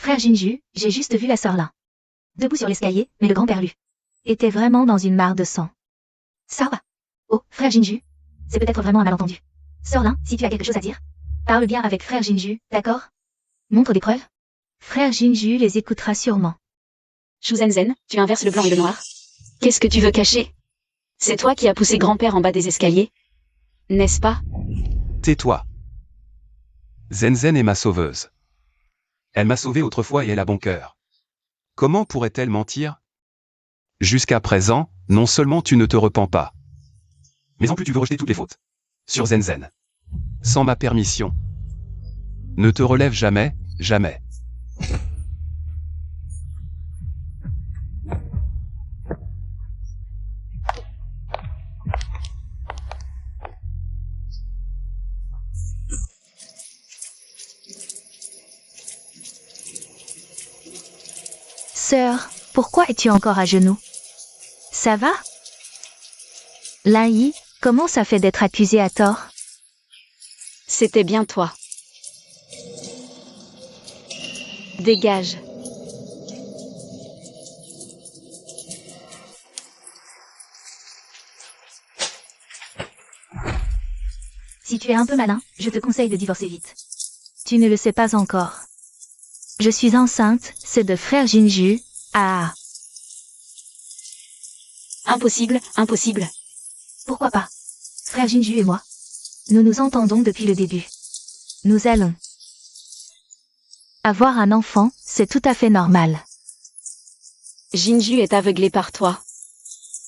Frère Jinju, j'ai juste vu la sœur Lin. Debout sur l'escalier, mais le grand-père Lu était vraiment dans une mare de sang. Ça va. Oh, frère Jinju. C'est peut-être vraiment un malentendu. Sœur Lin, si tu as quelque chose à dire, parle bien avec frère Jinju, d'accord? Montre des preuves. Frère Jinju les écoutera sûrement. Shu Zhenzen, tu inverses le blanc et le noir. Qu'est-ce que tu veux cacher? C'est toi qui as poussé grand-père en bas des escaliers, n'est-ce pas? Tais-toi. Zhenzen est ma sauveuse. Elle m'a sauvé autrefois et elle a bon cœur. Comment pourrait-elle mentir? Jusqu'à présent, non seulement tu ne te repens pas, mais en plus tu veux rejeter toutes les fautes sur Zhenzen. Sans ma permission. Ne te relève jamais, jamais. Sœur, pourquoi es-tu encore à genoux? Ça va? Lin Yi, comment ça fait d'être accusé à tort? C'était bien toi. Dégage. Si tu es un peu malin, je te conseille de divorcer vite. Tu ne le sais pas encore. Je suis enceinte, c'est de frère Jinju. Ah. Impossible, impossible. Pourquoi pas? Frère Jinju et moi. Nous nous entendons depuis le début. Nous allons avoir un enfant, c'est tout à fait normal. Jinju est aveuglé par toi.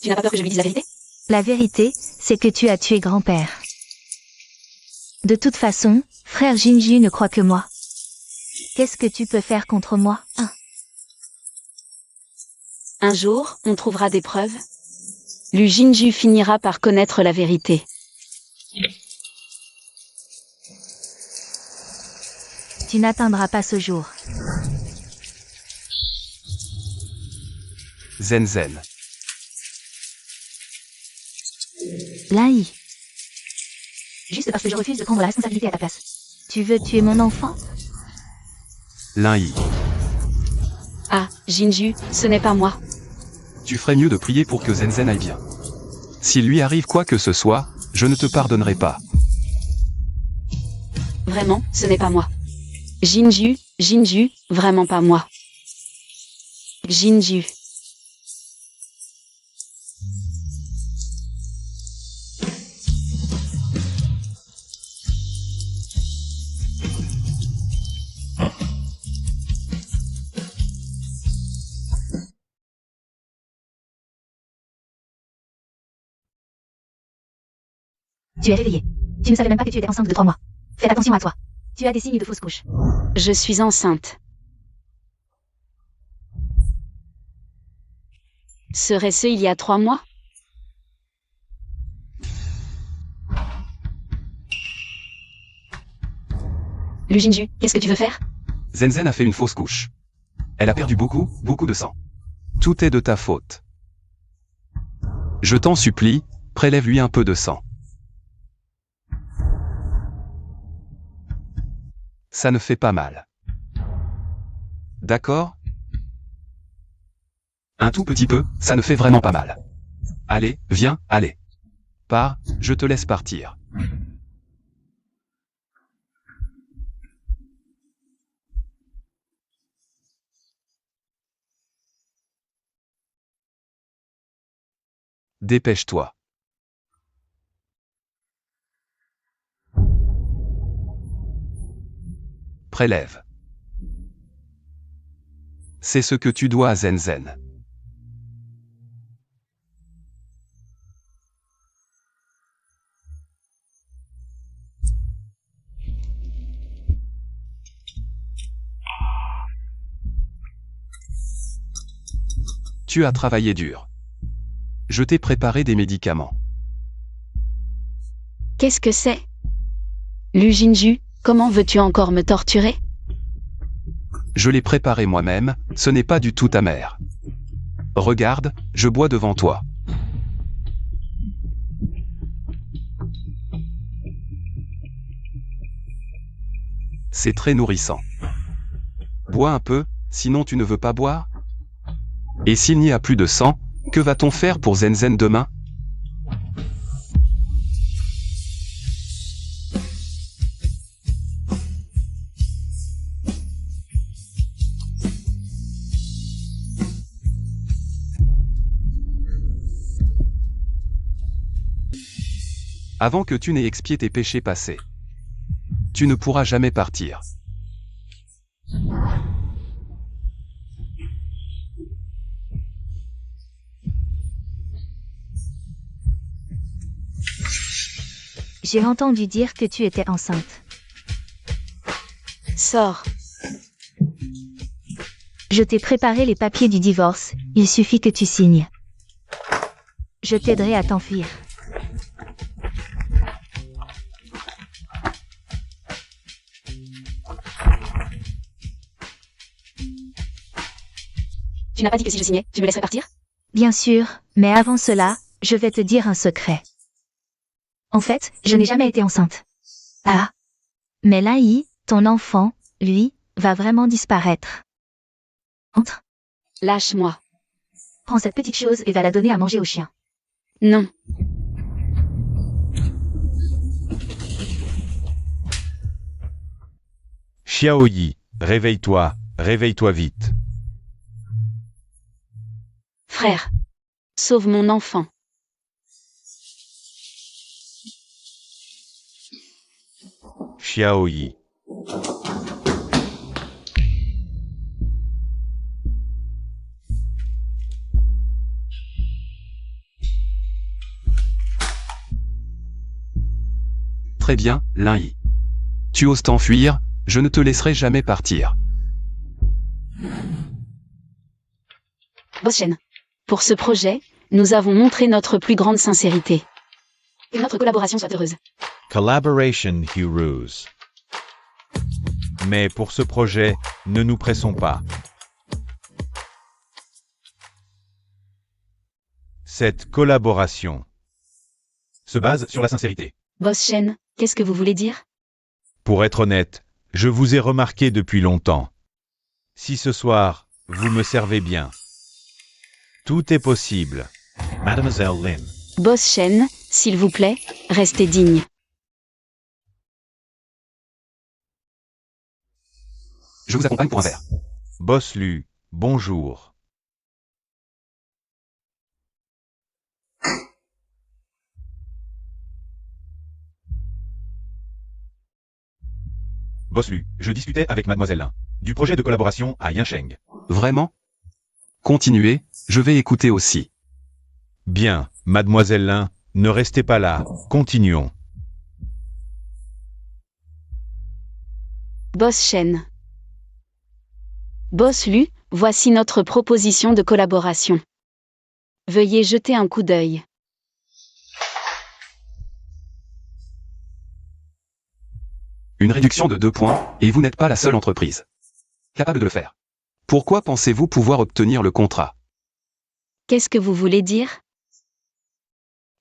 Tu n'as pas peur que je lui dise la vérité? La vérité, c'est que tu as tué grand-père. De toute façon, frère Jinju ne croit que moi. Qu'est-ce que tu peux faire contre moi, hein? Un jour, on trouvera des preuves. Lu Jinju finira par connaître la vérité. Tu n'atteindras pas ce jour. Zhenzen. Lin Yi. Juste parce que je refuse de prendre la responsabilité à ta place. Tu veux tuer mon enfant? Lin Yi. Ah, Jinju, ce n'est pas moi. Tu ferais mieux de prier pour que Zhenzen aille bien. S'il lui arrive quoi que ce soit, je ne te pardonnerai pas. Vraiment, ce n'est pas moi. Jinju, vraiment pas moi. Jinju. Tu es réveillée. Tu ne savais même pas que tu étais enceinte de 3 mois. Fais attention à toi. Tu as des signes de fausse couche. Je suis enceinte. Serait-ce il y a 3 mois? Lu Jinju, qu'est-ce que tu veux faire? Zhenzen a fait une fausse couche. Elle a perdu beaucoup de sang. Tout est de ta faute. Je t'en supplie, prélève-lui un peu de sang. Ça ne fait pas mal. D'accord? Un tout petit peu, ça ne fait vraiment pas mal. Allez, viens, allez. Pars, je te laisse partir. Dépêche-toi. Prélève. C'est ce que tu dois à Zhenzen. Tu as travaillé dur. Je t'ai préparé des médicaments. Qu'est-ce que c'est? Lu Jinju, comment veux-tu encore me torturer? Je l'ai préparé moi-même, ce n'est pas du tout amer. Regarde, je bois devant toi. C'est très nourrissant. Bois un peu, sinon tu ne veux pas boire? Et s'il n'y a plus de sang, que va-t-on faire pour Zenzen demain? Avant que tu n'aies expié tes péchés passés, tu ne pourras jamais partir. J'ai entendu dire que tu étais enceinte. Sors. Je t'ai préparé les papiers du divorce, il suffit que tu signes. Je t'aiderai à t'enfuir. Tu n'as pas dit que si je signais, tu me laisserais partir? Bien sûr, mais avant cela, je vais te dire un secret. En fait, je n'ai jamais été enceinte. Ah. Mais Lai, ton enfant, lui, va vraiment disparaître. Entre. Lâche-moi. Prends cette petite chose et va la donner à manger au chien. Non. Xiaoyi, réveille-toi, réveille-toi vite. Frère. Sauve mon enfant. Xiaoyi. Très bien, Lin-Yi. Tu oses t'enfuir, je ne te laisserai jamais partir. Boss Shen. Pour ce projet, nous avons montré notre plus grande sincérité. Que notre collaboration soit heureuse. Collaboration Heroes. Mais pour ce projet, ne nous pressons pas. Cette collaboration se base sur la sincérité. Boss Shen, qu'est-ce que vous voulez dire? Pour être honnête, je vous ai remarqué depuis longtemps. Si ce soir, vous me servez bien, tout est possible. Mademoiselle Lin. Boss Shen, s'il vous plaît, restez digne. Je vous accompagne pour un verre. Boss Lu, bonjour. Boss Lu, je discutais avec Mademoiselle Lin du projet de collaboration à Yansheng. Vraiment? Continuez, je vais écouter aussi. Bien, Mademoiselle Lin, ne restez pas là, continuons. Boss Shen. Boss Lu, voici notre proposition de collaboration. Veuillez jeter un coup d'œil. Une réduction de 2 points, et vous n'êtes pas la seule entreprise capable de le faire. Pourquoi pensez-vous pouvoir obtenir le contrat? Qu'est-ce que vous voulez dire?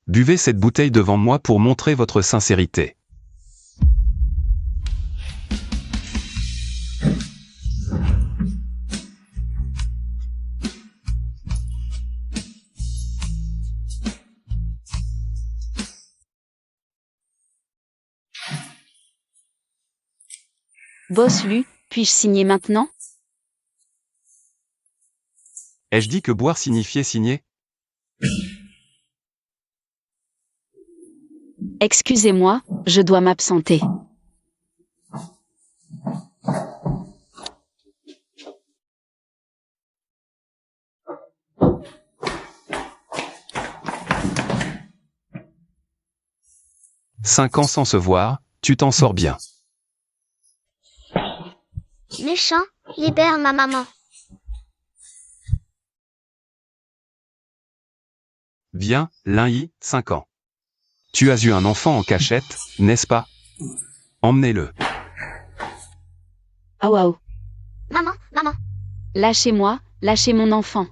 Buvez cette bouteille devant moi pour montrer votre sincérité. Boss Lu, puis-je signer maintenant? Ai-je dit que boire signifiait signer? Excusez-moi, je dois m'absenter. « 5 ans sans se voir, tu t'en sors bien. Méchant, libère ma maman. Bien, Lin-Yi, 5 ans. Tu as eu un enfant en cachette, n'est-ce pas? Emmenez-le. Ah waouh. Maman, maman. Lâchez-moi, lâchez mon enfant.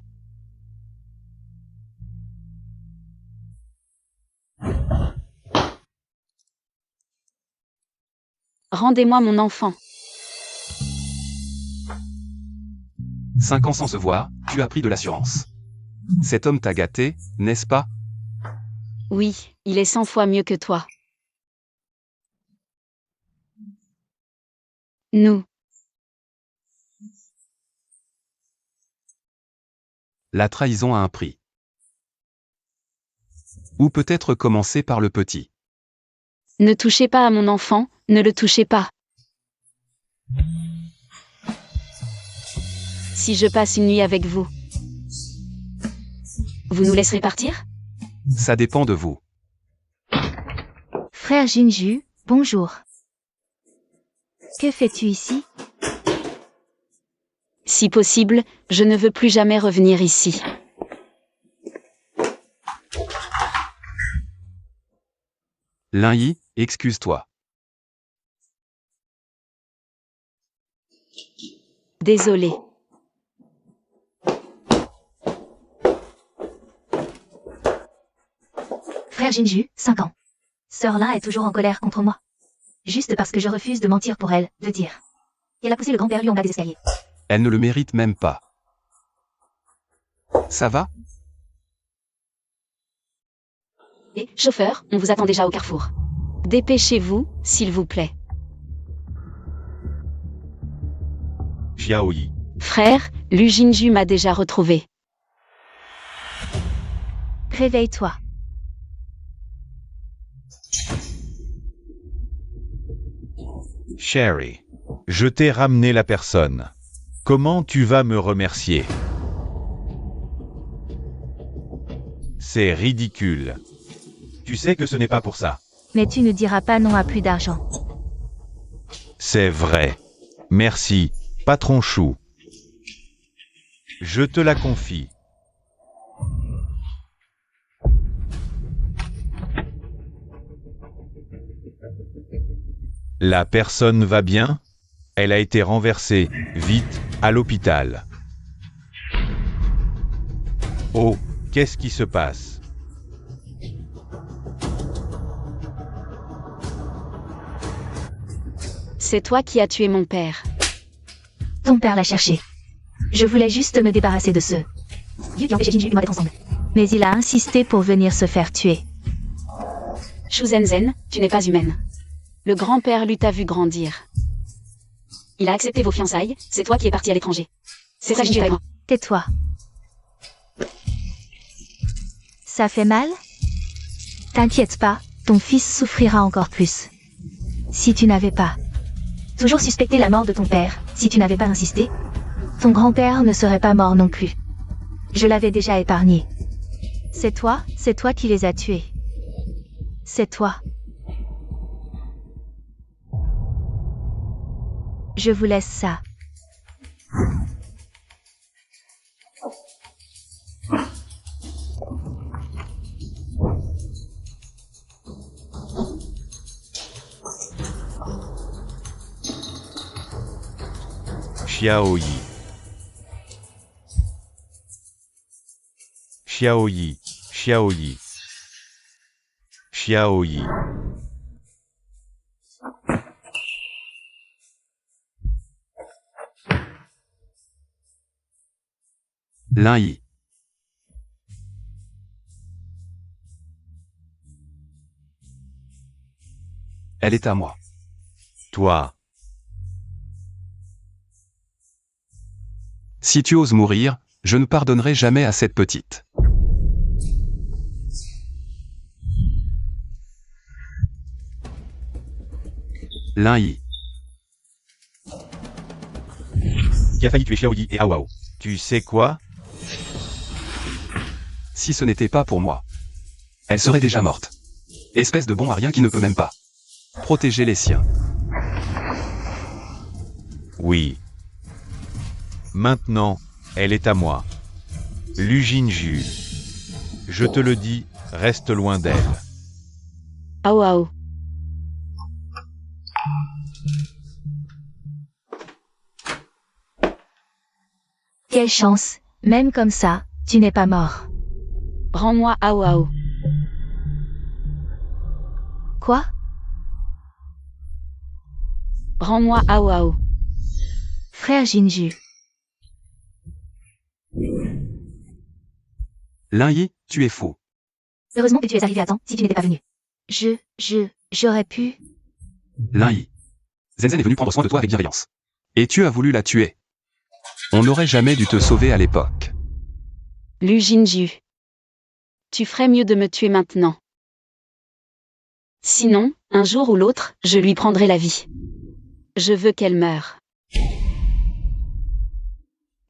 Rendez-moi mon enfant. 5 ans sans se voir, tu as pris de l'assurance. Cet homme t'a gâté, n'est-ce pas? Oui, il est 100 fois mieux que toi. Nous. La trahison a un prix. Ou peut-être commencer par le petit. Ne touchez pas à mon enfant, ne le touchez pas. Si je passe une nuit avec vous, vous nous laisserez partir? Ça dépend de vous. Frère Jinju, bonjour. Que fais-tu ici? Si possible, je ne veux plus jamais revenir ici. Lin-Yi, excuse-toi. Désolé. Frère Jinju, 5 ans. Sœur Lin est toujours en colère contre moi. Juste parce que je refuse de mentir pour elle, de dire. Elle a poussé le grand-père Lu en bas des escaliers. Elle ne le mérite même pas. Ça va? Et, chauffeur, on vous attend déjà au carrefour. Dépêchez-vous, s'il vous plaît. Xiaoyi. Frère, Lu Jinju m'a déjà retrouvé. Réveille-toi. Sherry. Je t'ai ramené la personne. Comment tu vas me remercier? C'est ridicule. Tu sais que ce n'est pas pour ça. Mais tu ne diras pas non à plus d'argent. C'est vrai. Merci, patron chou. Je te la confie. La personne va bien? Elle a été renversée, vite, à l'hôpital. Oh, qu'est-ce qui se passe? C'est toi qui as tué mon père. Ton père l'a cherché. Je voulais juste me débarrasser de ce vieux qui empêchait Jinju et moi d'être ensemble. Mais il a insisté pour venir se faire tuer. Shu Zenzhen, tu n'es pas humaine. Le grand-père Lu t'a vu grandir. Il a accepté vos fiançailles, c'est toi qui es parti à l'étranger. C'est ça, Jinju Taïwan. Tais-toi. Ça fait mal? T'inquiète pas, ton fils souffrira encore plus. Si tu n'avais pas toujours suspecté la mort de ton père, si tu n'avais pas insisté, ton grand-père ne serait pas mort non plus. Je l'avais déjà épargné. C'est toi qui les as tués. C'est toi. Je vous laisse ça. Xiaoyi. Xiaoyi. Xiaoyi. Xiaoyi. Lin-Yi. Elle est à moi. Toi. Si tu oses mourir, je ne pardonnerai jamais à cette petite. Lin-Yi. Qui a failli tuer Xiaoyi et Awao. Tu sais quoi? Si ce n'était pas pour moi, elle serait déjà morte. Espèce de bon à rien qui ne peut même pas protéger les siens. Oui. Maintenant, elle est à moi. Lu Jinju. Je te le dis, reste loin d'elle. Ao Ao. Quelle chance, même comme ça, tu n'es pas mort. Rends-moi Ao Ao. Quoi? Rends-moi Ao Ao. Frère Jinju. Lin-Yi, tu es fou. Heureusement que tu es arrivé à temps, si tu n'étais pas venu. J'aurais pu... Lin-Yi. Zenzen est venu prendre soin de toi avec bienveillance. Et tu as voulu la tuer. On n'aurait jamais dû te sauver à l'époque. Lu Jinju. Tu ferais mieux de me tuer maintenant. Sinon, un jour ou l'autre, je lui prendrai la vie. Je veux qu'elle meure.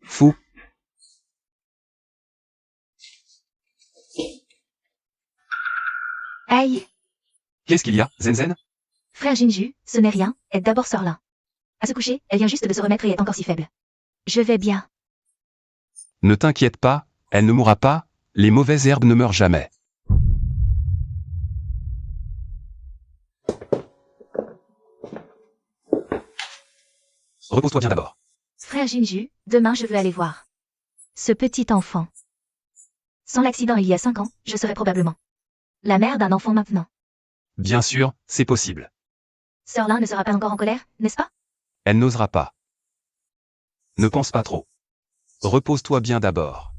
Fou. Aïe. Qu'est-ce qu'il y a, Zenzen? Frère Jinju, ce n'est rien, aide d'abord Sorlin. À se coucher, elle vient juste de se remettre et est encore si faible. Je vais bien. Ne t'inquiète pas, elle ne mourra pas, les mauvaises herbes ne meurent jamais. Repose-toi bien d'abord. Frère Jinju, demain je veux aller voir ce petit enfant. Sans l'accident il y a 5 ans, je serais probablement la mère d'un enfant maintenant. Bien sûr, c'est possible. Sorlin ne sera pas encore en colère, n'est-ce pas? Elle n'osera pas. Ne pense pas trop. Repose-toi bien d'abord.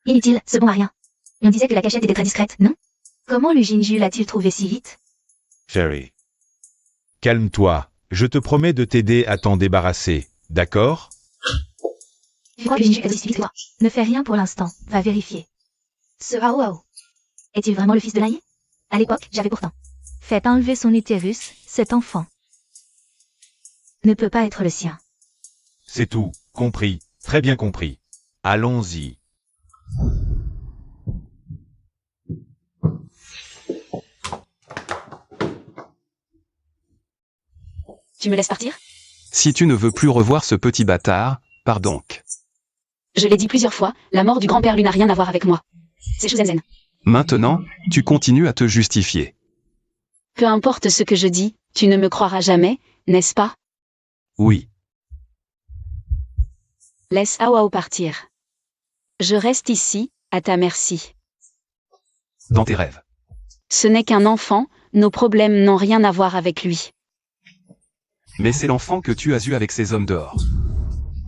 Inutile, ce bon à rien. On disait que la cachette était très discrète, non? Comment le Jinju l'a-t-il trouvé si vite? Cherry. Calme-toi. Je te promets de t'aider à t'en débarrasser. D'accord? Je crois que le Jinju est aussi vite que toi. Ne fais rien pour l'instant, va vérifier. Ce Hao Hao. Est-il vraiment le fils de Lin-Yi? À l'époque, j'avais pourtant fait enlever son utérus, cet enfant ne peut pas être le sien. C'est tout. Compris. Très bien compris. Allons-y. Tu me laisses partir? Si tu ne veux plus revoir ce petit bâtard, pars donc. Je l'ai dit plusieurs fois, la mort du grand-père lui n'a rien à voir avec moi. C'est Shu Zenzen. Maintenant, tu continues à te justifier. Peu importe ce que je dis, tu ne me croiras jamais, n'est-ce pas? Oui. Laisse Hao Hao partir. Je reste ici, à ta merci. Dans tes rêves. Ce n'est qu'un enfant, nos problèmes n'ont rien à voir avec lui. Mais c'est l'enfant que tu as eu avec ces hommes dehors.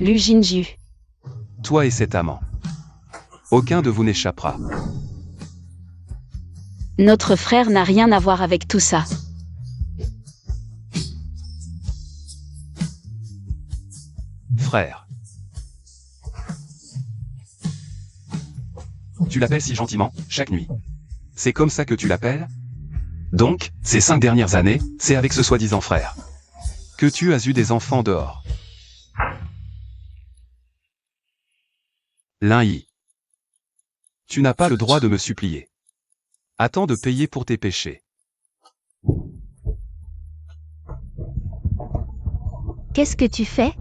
Lu Jinju. Toi et cet amant. Aucun de vous n'échappera. Notre frère n'a rien à voir avec tout ça. Frère. Tu l'appelles si gentiment, chaque nuit. C'est comme ça que tu l'appelles? Donc, ces 5 dernières années, c'est avec ce soi-disant frère que tu as eu des enfants dehors. Lin-Yi. Tu n'as pas le droit de me supplier. Attends de payer pour tes péchés. Qu'est-ce que tu fais?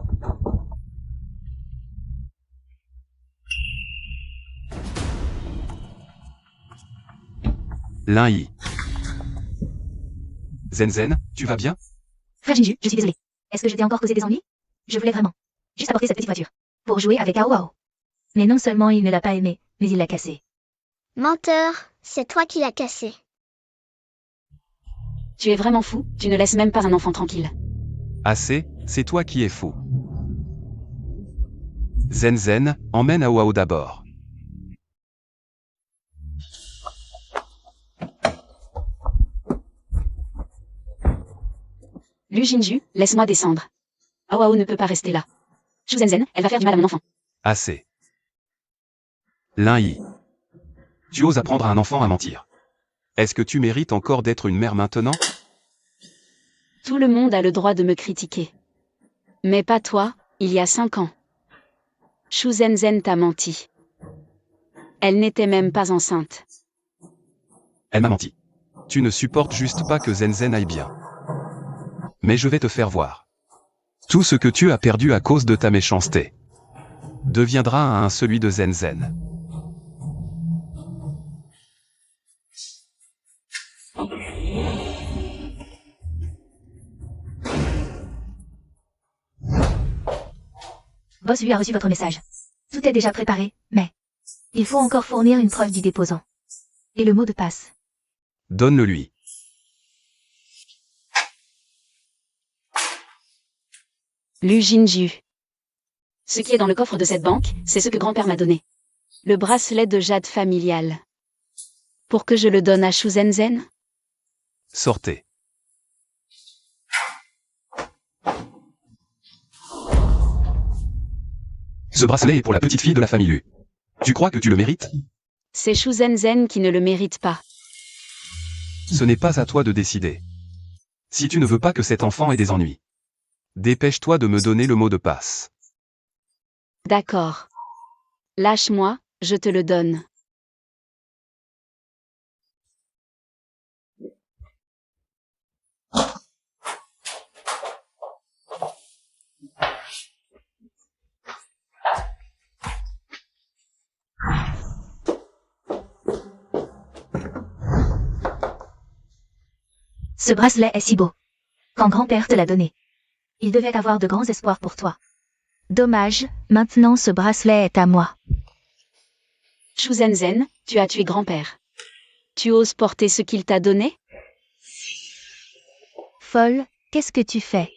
Lin-Yi. Zenzen, tu vas bien? Frère Jinju, je suis désolée. Est-ce que je t'ai encore causé des ennuis? Je voulais vraiment juste apporter cette petite voiture pour jouer avec Hao Hao. Mais non seulement il ne l'a pas aimé, mais il l'a cassé. Menteur, c'est toi qui l'as cassé. Tu es vraiment fou, tu ne laisses même pas un enfant tranquille. Assez, c'est toi qui es fou. Zenzen, emmène Hao Hao d'abord. Lu Jinju, laisse-moi descendre. Hao Hao ne peut pas rester là. Shu Zenzen, elle va faire du mal à mon enfant. Assez. Lin-Yi. Tu oses apprendre à un enfant à mentir. Est-ce que tu mérites encore d'être une mère maintenant? Tout le monde a le droit de me critiquer. Mais pas toi, il y a 5 ans. Shu Zenzen t'a menti. Elle n'était même pas enceinte. Elle m'a menti. Tu ne supportes juste pas que Zenzen aille bien. Mais je vais te faire voir. Tout ce que tu as perdu à cause de ta méchanceté deviendra celui de Zenzen. Boss lui a reçu votre message. Tout est déjà préparé, mais il faut encore fournir une preuve du déposant. Et le mot de passe. Donne-le lui. Lu Jinju. Ce qui est dans le coffre de cette banque, c'est ce que grand-père m'a donné. Le bracelet de jade familial. Pour que je le donne à Shu Zhenzen? Sortez. Ce bracelet est pour la petite fille de la famille Lu. Tu crois que tu le mérites? C'est Shu Zhenzen qui ne le mérite pas. Ce n'est pas à toi de décider. Si tu ne veux pas que cet enfant ait des ennuis, dépêche-toi de me donner le mot de passe. D'accord. Lâche-moi, je te le donne. Ce bracelet est si beau. Quand grand-père te l'a donné, il devait avoir de grands espoirs pour toi. Dommage, maintenant ce bracelet est à moi. Shu Zhenzen, tu as tué grand-père. Tu oses porter ce qu'il t'a donné? Folle, qu'est-ce que tu fais?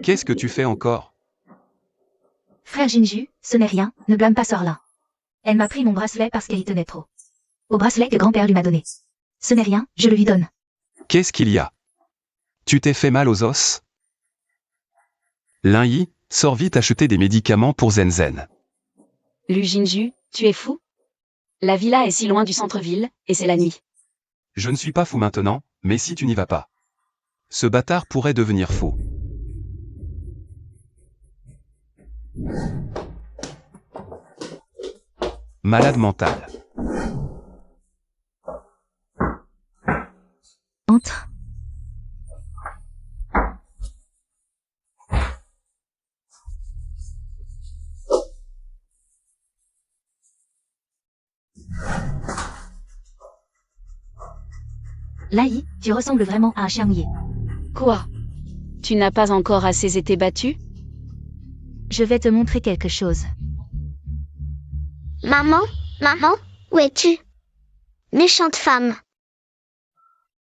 Qu'est-ce que tu fais encore? Frère Jinju, ce n'est rien, ne blâme pas Sorlin. Elle m'a pris mon bracelet parce qu'elle y tenait trop. Au bracelet que grand-père lui m'a donné. Ce n'est rien, je le lui donne. Qu'est-ce qu'il y a? Tu t'es fait mal aux os? Lin Yi, sors vite acheter des médicaments pour Zhenzen. Lu Jinju, tu es fou? La villa est si loin du centre-ville, et c'est la nuit. Je ne suis pas fou maintenant, mais si tu n'y vas pas, ce bâtard pourrait devenir fou. Malade mental. Entre. Lai, tu ressembles vraiment à un chien mouillé. Quoi? Tu n'as pas encore assez été battu? Je vais te montrer quelque chose. Maman, maman, où es-tu? Méchante femme.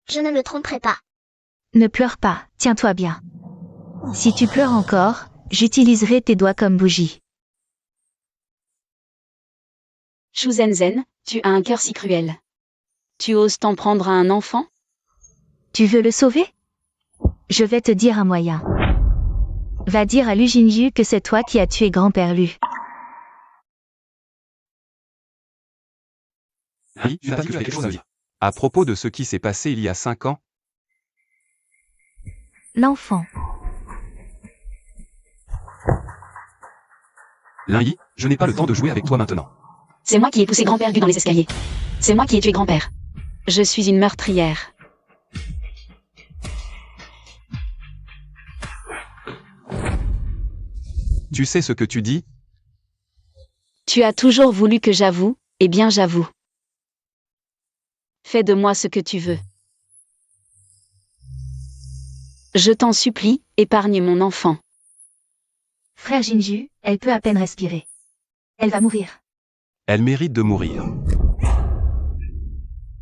Je ne me tromperai pas. Ne pleure pas, tiens-toi bien. Si tu pleures encore, j'utiliserai tes doigts comme bougie. Shu Zhenzen, tu as un cœur si cruel. Tu oses t'en prendre à un enfant? Tu veux le sauver? Je vais te dire un moyen. Va dire à Lu Jinju que c'est toi qui as tué grand-père Lu. Oui, tu as quelque chose à dire. À propos de ce qui s'est passé il y a 5 ans, L'enfant. Lin Yi, je n'ai pas le temps de jouer avec toi maintenant. C'est moi qui ai poussé grand-père Gu dans les escaliers. C'est moi qui ai tué grand-père. Je suis une meurtrière. Tu sais ce que tu dis? Tu as toujours voulu que j'avoue, eh bien j'avoue. Fais de moi ce que tu veux. Je t'en supplie, épargne mon enfant. Frère Jinju, elle peut à peine respirer. Elle va mourir. Elle mérite de mourir.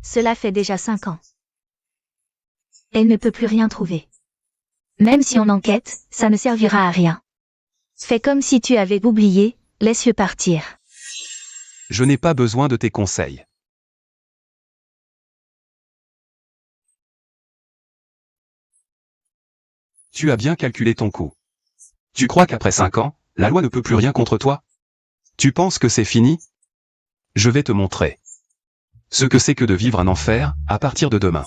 Cela fait déjà 5 ans. Elle ne peut plus rien trouver. Même si on enquête, ça ne servira à rien. Fais comme si tu avais oublié, laisse-le partir. Je n'ai pas besoin de tes conseils. Tu as bien calculé ton coup. Tu crois qu'après 5 ans, la loi ne peut plus rien contre toi? Tu penses que c'est fini? Je vais te montrer ce que c'est que de vivre un enfer, à partir de demain.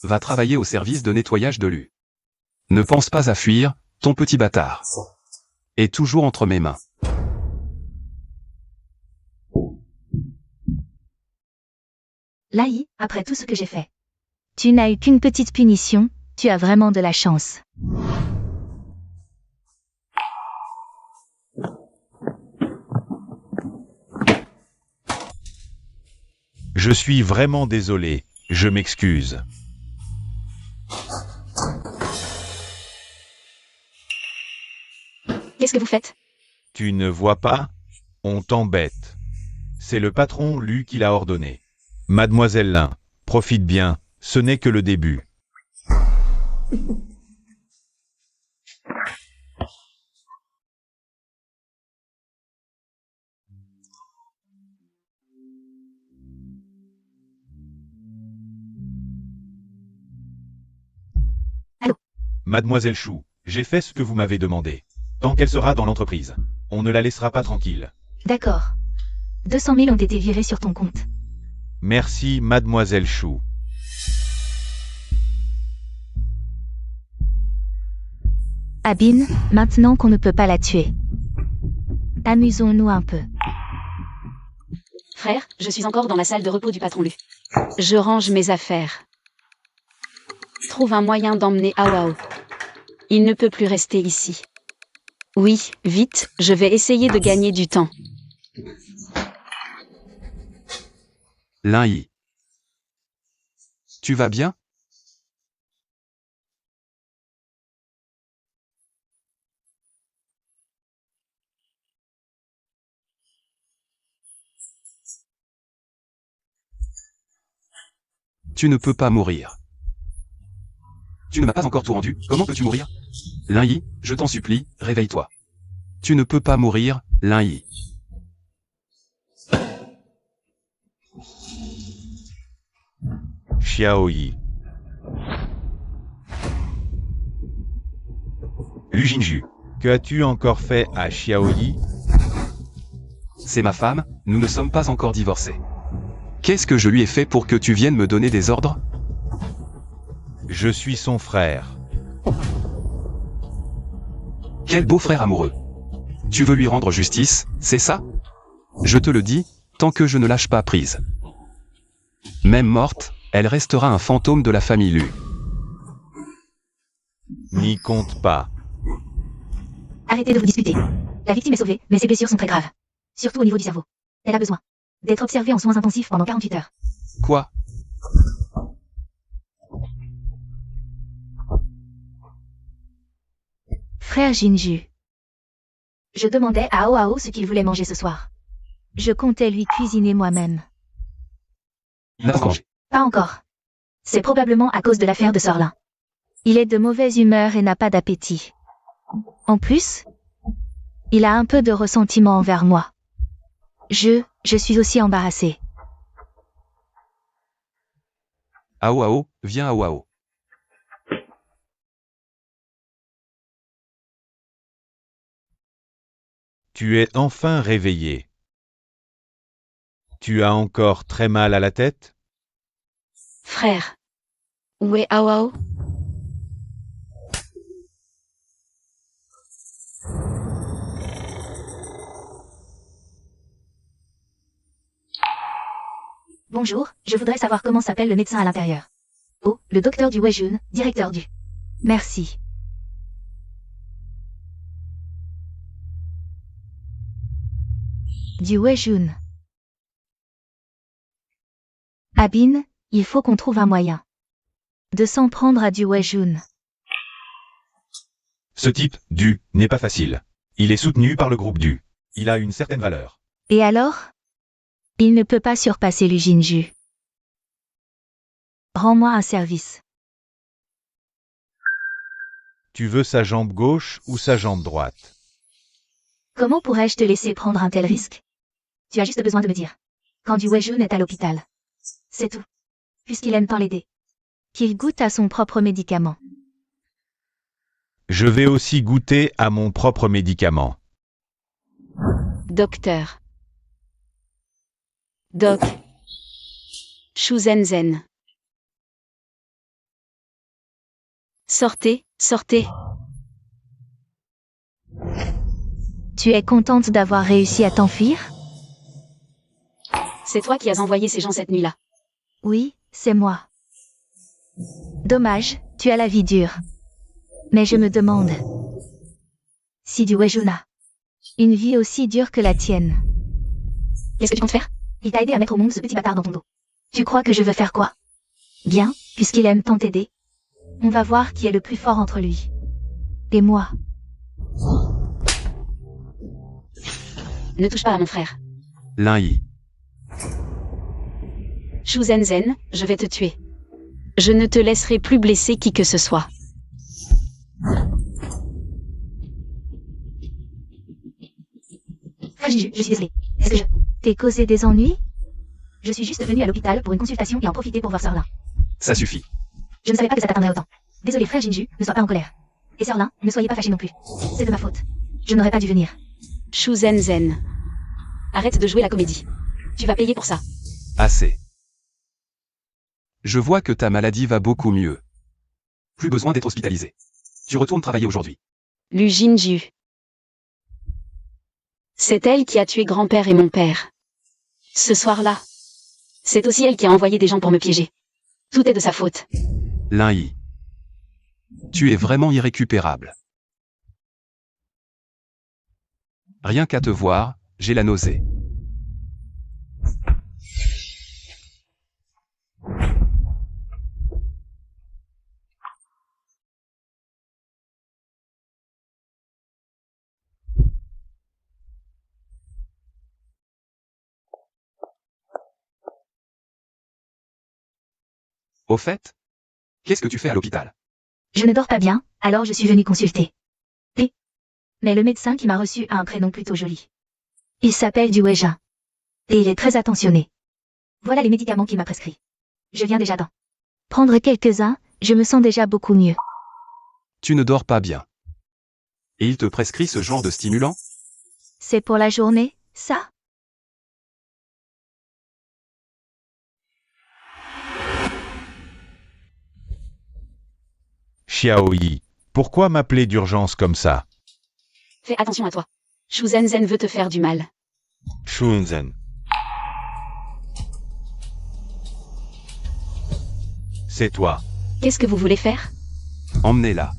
Va travailler au service de nettoyage de Lu. Ne pense pas à fuir, ton petit bâtard. Est toujours entre mes mains. Lai, après tout ce que j'ai fait. Tu n'as eu qu'une petite punition, tu as vraiment de la chance. Je suis vraiment désolé, je m'excuse. Qu'est-ce que vous faites? Tu ne vois pas? On t'embête. C'est le patron Lu qui l'a ordonné. Mademoiselle Lin, profite bien, ce n'est que le début. Mademoiselle Chou, j'ai fait ce que vous m'avez demandé. Tant qu'elle sera dans l'entreprise, on ne la laissera pas tranquille. D'accord. 200 000 ont été virés sur ton compte. Merci, Mademoiselle Chou. Abin, maintenant qu'on ne peut pas la tuer. Amusons-nous un peu. Frère, je suis encore dans la salle de repos du patron Lu. Je range mes affaires. Trouve un moyen d'emmener Awao. Il ne peut plus rester ici. Oui, vite, je vais essayer de gagner du temps. Lin Yi. Tu vas bien? Tu ne peux pas mourir. Tu ne m'as pas encore tout rendu, comment peux-tu mourir? Lin Yi, je t'en supplie, réveille-toi. Tu ne peux pas mourir, Lin Yi. Xiaoyi. Lu Jinju, que as-tu encore fait à Xiaoyi? C'est ma femme, nous ne sommes pas encore divorcés. Qu'est-ce que je lui ai fait pour que tu viennes me donner des ordres? Je suis son frère. Quel beau frère amoureux. Tu veux lui rendre justice, c'est ça? Je te le dis, tant que je ne lâche pas prise. Même morte, elle restera un fantôme de la famille Lu. N'y compte pas. Arrêtez de vous disputer. La victime est sauvée, mais ses blessures sont très graves. Surtout au niveau du cerveau. Elle a besoin d'être observée en soins intensifs pendant 48 heures. Quoi? Frère Jinju. Je demandais à Oao ce qu'il voulait manger ce soir. Je comptais lui cuisiner moi-même. Il n'a pas mangé. Pas encore. C'est probablement à cause de l'affaire de Sorlin. Il est de mauvaise humeur et n'a pas d'appétit. En plus, il a un peu de ressentiment envers moi. Je suis aussi embarrassée. Ao, viens Ao. Tu es enfin réveillé. Tu as encore très mal à la tête? Frère. Où est Awao? Bonjour, je voudrais savoir comment s'appelle le médecin à l'intérieur. Oh, le docteur du Weijun, directeur du. Merci. Du Weijun. Abin, il faut qu'on trouve un moyen de s'en prendre à du Weijun. Ce type, Du, n'est pas facile. Il est soutenu par le groupe Du. Il a une certaine valeur. Et alors? Il ne peut pas surpasser Lu Jinju. Rends-moi un service. Tu veux sa jambe gauche ou sa jambe droite? Comment pourrais-je te laisser prendre un tel risque? Tu as juste besoin de me dire quand du Weijun est à l'hôpital. C'est tout. Puisqu'il aime tant l'aider. Qu'il goûte à son propre médicament. Je vais aussi goûter à mon propre médicament. Docteur. Doc. Shuzhenzen. Sortez, sortez. Tu es contente d'avoir réussi à t'enfuir? C'est toi qui as envoyé ces gens cette nuit-là. Oui, c'est moi. Dommage, tu as la vie dure. Mais je me demande si du Weijun a une vie aussi dure que la tienne. Qu'est-ce que tu comptes faire? Il t'a aidé à mettre au monde ce petit bâtard dans ton dos. Tu crois que je veux faire quoi? Bien, puisqu'il aime tant t'aider. On va voir qui est le plus fort entre lui et moi. Ne touche pas à mon frère. Lin Yi. Shuzhenzen, je vais te tuer. Je ne te laisserai plus blesser qui que ce soit. Je suis désolée. Est-ce que je t'ai causé des ennuis? Je suis juste venue à l'hôpital pour une consultation et en profiter pour voir Sorlin. Ça suffit. Je ne savais pas que ça t'atteindrait autant. Désolé frère Jinju, ne sois pas en colère. Et sœur Lin, ne soyez pas fâchés non plus. C'est de ma faute. Je n'aurais pas dû venir. Shu Zenzen. Arrête de jouer la comédie. Tu vas payer pour ça. Assez. Je vois que ta maladie va beaucoup mieux. Plus besoin d'être hospitalisé. Tu retournes travailler aujourd'hui. Lu Jinju. C'est elle qui a tué grand-père et mon père. Ce soir-là. C'est aussi elle qui a envoyé des gens pour me piéger. Tout est de sa faute. Lin Yi. Tu es vraiment irrécupérable. Rien qu'à te voir, j'ai la nausée. Au fait, qu'est-ce que tu fais à l'hôpital? Je ne dors pas bien, alors je suis venue consulter. Oui. Mais le médecin qui m'a reçu a un prénom plutôt joli. Il s'appelle Duweja. Et il est très attentionné. Voilà les médicaments qu'il m'a prescrits. Je viens déjà d'en prendre quelques-uns, je me sens déjà beaucoup mieux. Tu ne dors pas bien. Et il te prescrit ce genre de stimulant? C'est pour la journée, ça? Xiaoyi, pourquoi m'appeler d'urgence comme ça? Fais attention à toi. Shu Zenzen veut te faire du mal. Shunzen. C'est toi. Qu'est-ce que vous voulez faire? Emmenez-la.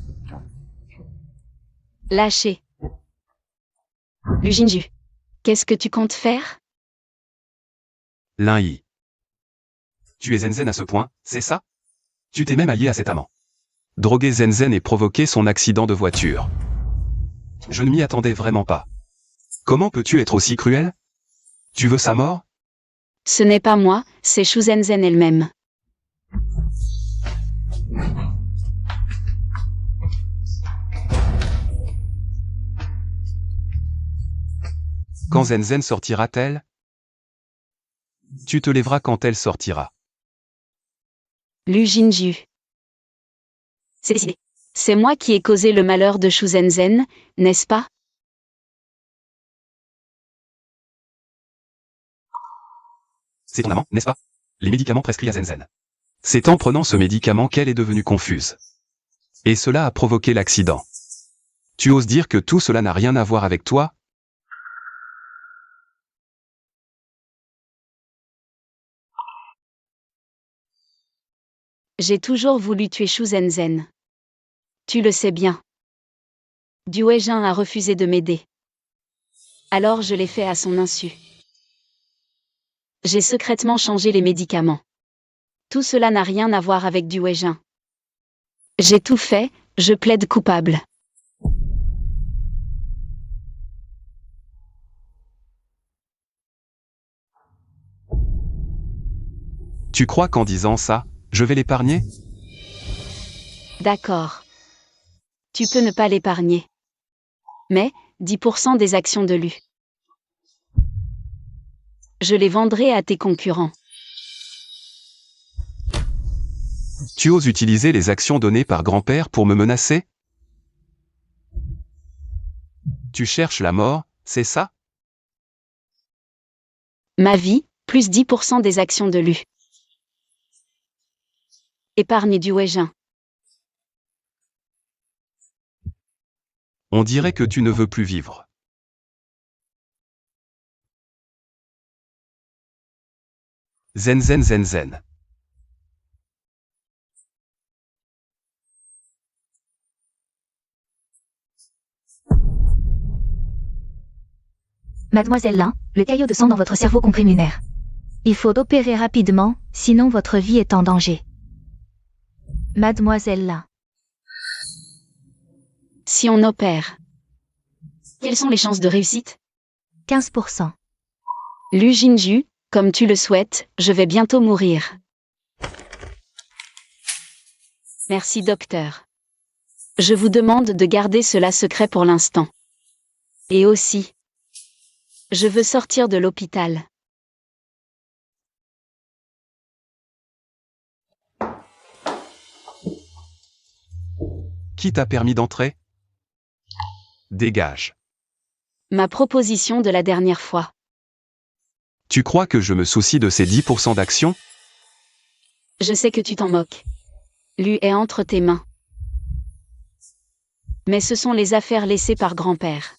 Lâchez. Lu Jinju. Qu'est-ce que tu comptes faire? Lin Yi. Tu es Zenzen à ce point, c'est ça? Tu t'es même allié à cet amant. Droguer Zenzen et provoquer son accident de voiture. Je ne m'y attendais vraiment pas. Comment peux-tu être aussi cruel? Tu veux sa mort? Ce n'est pas moi, c'est Shu Zenzen elle-même. Quand Zenzen sortira-t-elle? Tu te lèveras quand elle sortira. Lu Jinju. C'est décidé. C'est moi qui ai causé le malheur de Shu Zenzen, n'est-ce pas? C'est ton amant, n'est-ce pas? Les médicaments prescrits à Zenzen. C'est en prenant ce médicament qu'elle est devenue confuse. Et cela a provoqué l'accident. Tu oses dire que tout cela n'a rien à voir avec toi? J'ai toujours voulu tuer Shu Zenzen. Tu le sais bien. Duweijin a refusé de m'aider. Alors je l'ai fait à son insu. J'ai secrètement changé les médicaments. Tout cela n'a rien à voir avec Duweijin. J'ai tout fait, je plaide coupable. Tu crois qu'en disant ça, je vais l'épargner? D'accord. Tu peux ne pas l'épargner. Mais, 10% des actions de Lu. Je les vendrai à tes concurrents. Tu oses utiliser les actions données par grand-père pour me menacer? Tu cherches la mort, c'est ça? Ma vie, plus 10% des actions de Lu. Épargne Duweijin. On dirait que tu ne veux plus vivre. Zenzen Zenzen. Mademoiselle Lin, le caillot de sang dans votre cerveau comprime une nerf. Il faut opérer rapidement, sinon votre vie est en danger. Mademoiselle Lin. Si on opère. Quelles sont les chances de réussite? 15%. Lu Jinju, comme tu le souhaites, je vais bientôt mourir. Merci docteur. Je vous demande de garder cela secret pour l'instant. Et aussi, je veux sortir de l'hôpital. Qui t'a permis d'entrer? Dégage. Ma proposition de la dernière fois. Tu crois que je me soucie de ces 10% d'actions? Je sais que tu t'en moques. Lu est entre tes mains. Mais ce sont les affaires laissées par grand-père.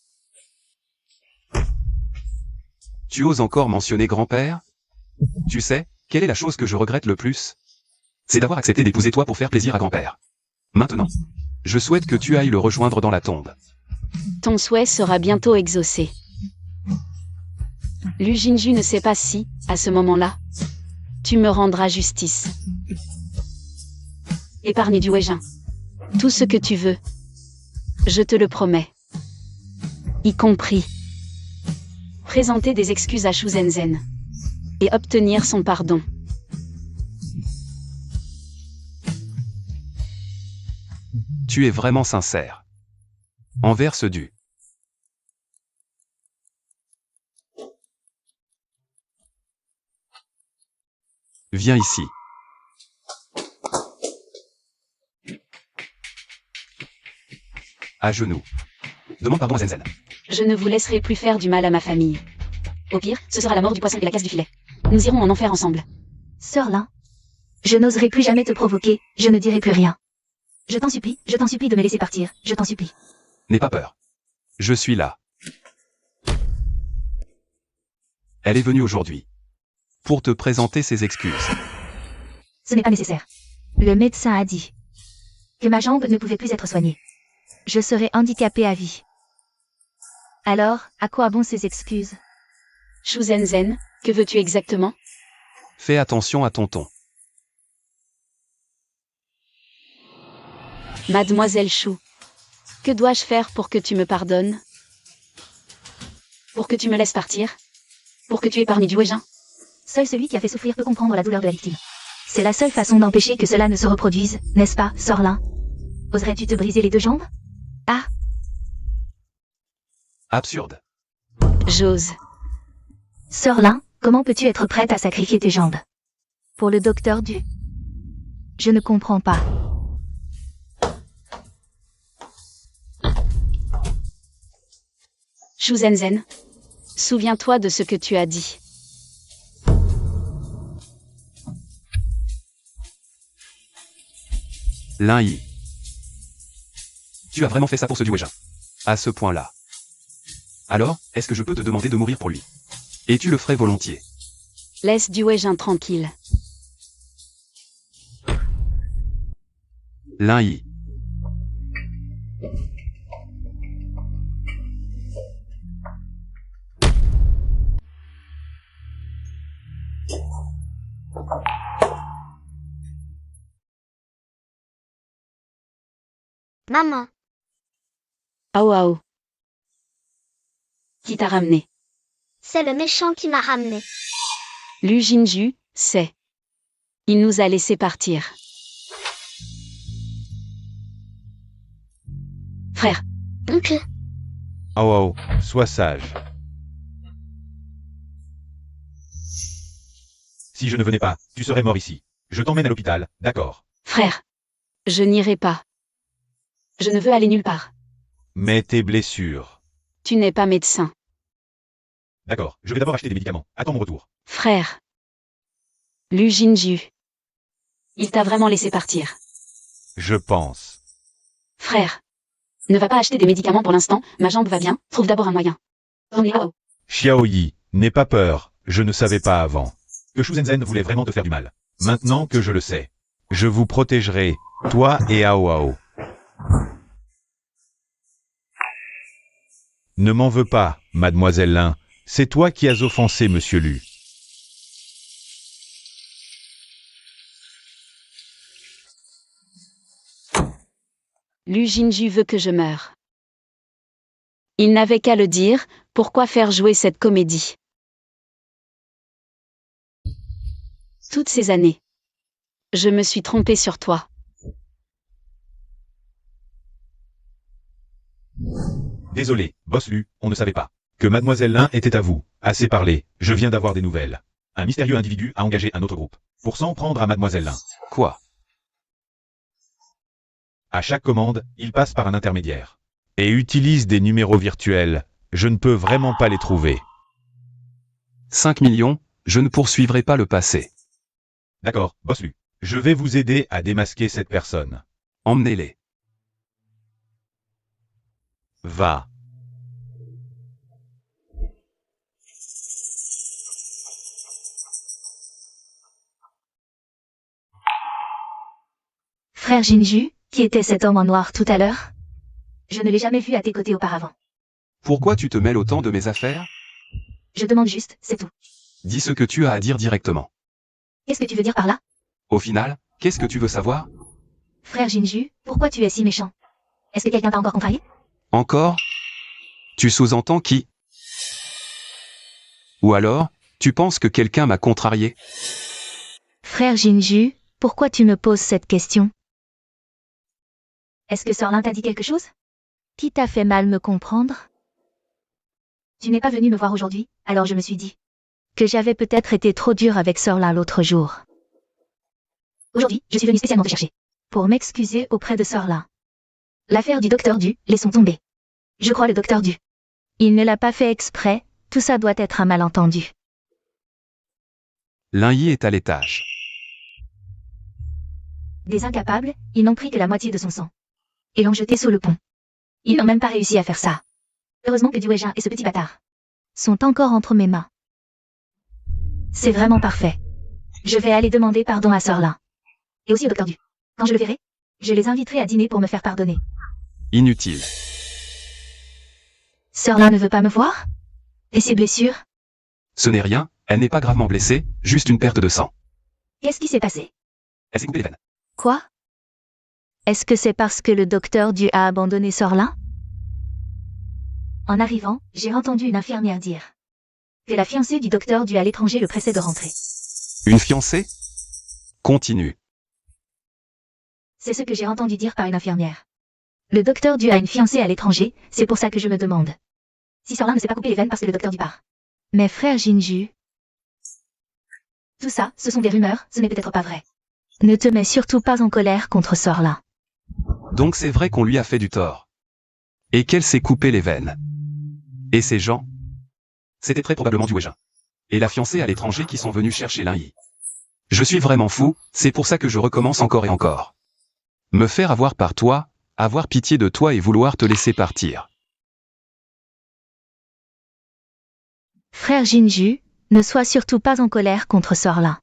Tu oses encore mentionner grand-père? Tu sais, quelle est la chose que je regrette le plus? C'est d'avoir accepté d'épouser toi pour faire plaisir à grand-père. Maintenant, je souhaite que tu ailles le rejoindre dans la tombe. Ton souhait sera bientôt exaucé. Lu Jinju ne sait pas si, à ce moment-là, tu me rendras justice. Épargne du Weijin. Tout ce que tu veux. Je te le promets. Y compris présenter des excuses à Shu Zhenzhen. Et obtenir son pardon. Tu es vraiment sincère. Envers ce du. Viens ici. À genoux. Demande pardon à Zhenzhen. Je ne vous laisserai plus faire du mal à ma famille. Au pire, ce sera la mort du poisson et la casse du filet. Nous irons en enfer ensemble. Sœur Lin, je n'oserai plus jamais te provoquer, je ne dirai plus rien. Je t'en supplie de me laisser partir, je t'en supplie. N'aie pas peur. Je suis là. Elle est venue aujourd'hui. Pour te présenter ses excuses. Ce n'est pas nécessaire. Le médecin a dit que ma jambe ne pouvait plus être soignée. Je serais handicapée à vie. Alors, à quoi bon ces excuses? Shu Zhenzhen, que veux-tu exactement? Fais attention à ton ton. Mademoiselle Shu, que dois-je faire pour que tu me pardonnes? Pour que tu me laisses partir? Pour que tu épargnes du Weijin? Seul celui qui a fait souffrir peut comprendre la douleur de la victime. C'est la seule façon d'empêcher que cela ne se reproduise, n'est-ce pas, Sœur Lin? Oserais-tu te briser les deux jambes? Ah! Absurde. J'ose. Sœur Lin, comment peux-tu être prête à sacrifier tes jambes? Pour le docteur Du. Je ne comprends pas. Shu Zhenzhen, souviens-toi de ce que tu as dit. Lin Yi. Tu as vraiment fait ça pour ce du Weijin. À ce point-là. Alors, est-ce que je peux te demander de mourir pour lui? Et tu le ferais volontiers. Laisse du Weijin tranquille. Lin Yi. Maman, Ao Ao. Qui t'a ramené? c'est le méchant qui m'a ramené. Lu Jinju, c'est. Il nous a laissé partir. Frère, Donc, Oh, sois sage. Si je ne venais pas, tu serais mort ici. Je t'emmène à l'hôpital, d'accord. frère. Je n'irai pas. Je ne veux aller nulle part. Mais tes blessures. Tu n'es pas médecin. D'accord, je vais d'abord acheter des médicaments. Attends mon retour. Frère. Lu Jinju. Il t'a vraiment laissé partir. Je pense. Frère. Ne va pas acheter des médicaments pour l'instant, ma jambe va bien, trouve d'abord un moyen. Tournez là-haut. Xiaoyi, n'aie pas peur, je ne savais pas avant. Que Shu Zhenzhen voulait vraiment te faire du mal. Maintenant que je le sais, je vous protégerai, toi et Ao Ao. Ne m'en veux pas, mademoiselle Lin, c'est toi qui as offensé monsieur Lu. Lu Jinju veut que je meure. Il n'avait qu'à le dire, pourquoi faire jouer cette comédie? Toutes ces années. Je me suis trompée sur toi. Désolé, boss Lu, on ne savait pas. Que mademoiselle Lin était à vous. Assez parlé, je viens d'avoir des nouvelles. Un mystérieux individu a engagé un autre groupe. Pour s'en prendre à mademoiselle Lin. Quoi? À chaque commande, il passe par un intermédiaire. Et utilise des numéros virtuels. Je ne peux vraiment pas les trouver. 5 millions, je ne poursuivrai pas le passé. D'accord, boss Lu. Je vais vous aider à démasquer cette personne. Emmenez-les. Va. Frère Jinju, qui était cet homme en noir tout à l'heure? Je ne l'ai jamais vu à tes côtés auparavant. Pourquoi tu te mêles autant de mes affaires? Je demande juste, c'est tout. Dis ce que tu as à dire directement. Qu'est-ce que tu veux dire par là? Au final, qu'est-ce que tu veux savoir? Frère Jinju, pourquoi tu es si méchant? Est-ce que quelqu'un t'a encore contrarié? Encore? Tu sous-entends qui? Ou alors, tu penses que quelqu'un m'a contrarié? Frère Jinju, pourquoi tu me poses cette question? Est-ce que Sorlin t'a dit quelque chose? Qui t'a fait mal me comprendre? Tu n'es pas venu me voir aujourd'hui, alors je me suis dit que j'avais peut-être été trop dur avec Sorlin l'autre jour. Aujourd'hui, je suis venu spécialement te chercher pour m'excuser auprès de Sorlin. L'affaire du docteur Du, laissons tomber. Je crois le docteur Du. Il ne l'a pas fait exprès, tout ça doit être un malentendu. L'Inyi est à l'étage. Des incapables, ils n'ont pris que la moitié de son sang. Et l'ont jeté sous le pont. Ils n'ont même pas réussi à faire ça. Heureusement que Duwejin et ce petit bâtard sont encore entre mes mains. C'est vraiment parfait. Je vais aller demander pardon à Sorlin. Et aussi au docteur Du. Quand je le verrai, je les inviterai à dîner pour me faire pardonner. Inutile. Sorlin ne veut pas me voir? Et ses blessures? Ce n'est rien, elle n'est pas gravement blessée, juste une perte de sang. Qu'est-ce qui s'est passé? Elle s'est coupée les veines. Quoi? Est-ce que c'est parce que le docteur Du a abandonné Sorlin? En arrivant, j'ai entendu une infirmière dire que la fiancée du docteur Du à l'étranger le pressait de rentrer. Une fiancée? Continue. C'est ce que j'ai entendu dire par une infirmière. Le docteur Du a une fiancée à l'étranger, c'est pour ça que je me demande si Sorlin ne s'est pas coupé les veines parce que le docteur Du part. Mais frère Jinju, tout ça, ce sont des rumeurs, ce n'est peut-être pas vrai. Ne te mets surtout pas en colère contre Sorlin. Donc c'est vrai qu'on lui a fait du tort. Et qu'elle s'est coupé les veines. Et ces gens? C'était très probablement Duwejin. Et la fiancée à l'étranger qui sont venus chercher l'Inyi. Je suis vraiment fou, c'est pour ça que je recommence encore et encore. Me faire avoir par toi, avoir pitié de toi et vouloir te laisser partir. Frère Jinju, ne sois surtout pas en colère contre Sorlin.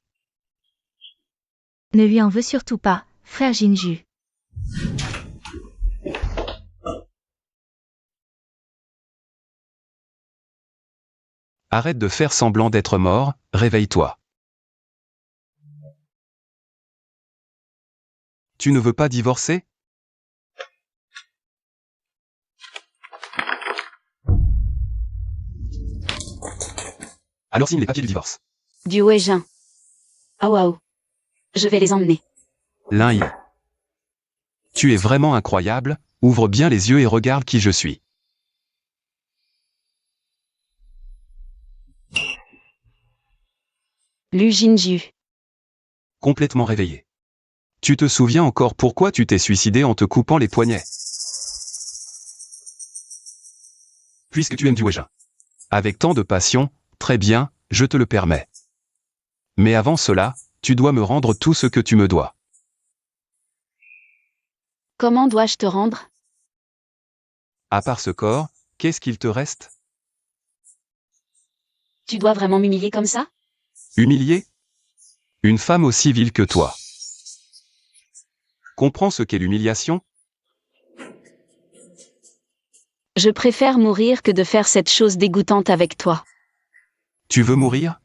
Ne lui en veux surtout pas, frère Jinju. Arrête de faire semblant d'être mort, réveille-toi. Tu ne veux pas divorcer? Alors signe les papiers du divorce. Duwejin. Ah waouh. Je vais les emmener. L'Inyi. Tu es vraiment incroyable, ouvre bien les yeux et regarde qui je suis. Lu Jinju. Complètement réveillé. Tu te souviens encore pourquoi tu t'es suicidé en te coupant les poignets? Puisque tu aimes Duwejin. Avec tant de passion, très bien, je te le permets. Mais avant cela, tu dois me rendre tout ce que tu me dois. Comment dois-je te rendre? À part ce corps, qu'est-ce qu'il te reste? Tu dois vraiment m'humilier comme ça? Humilié? Une femme aussi vile que toi. Comprends ce qu'est l'humiliation? Je préfère mourir que de faire cette chose dégoûtante avec toi. Tu veux mourir?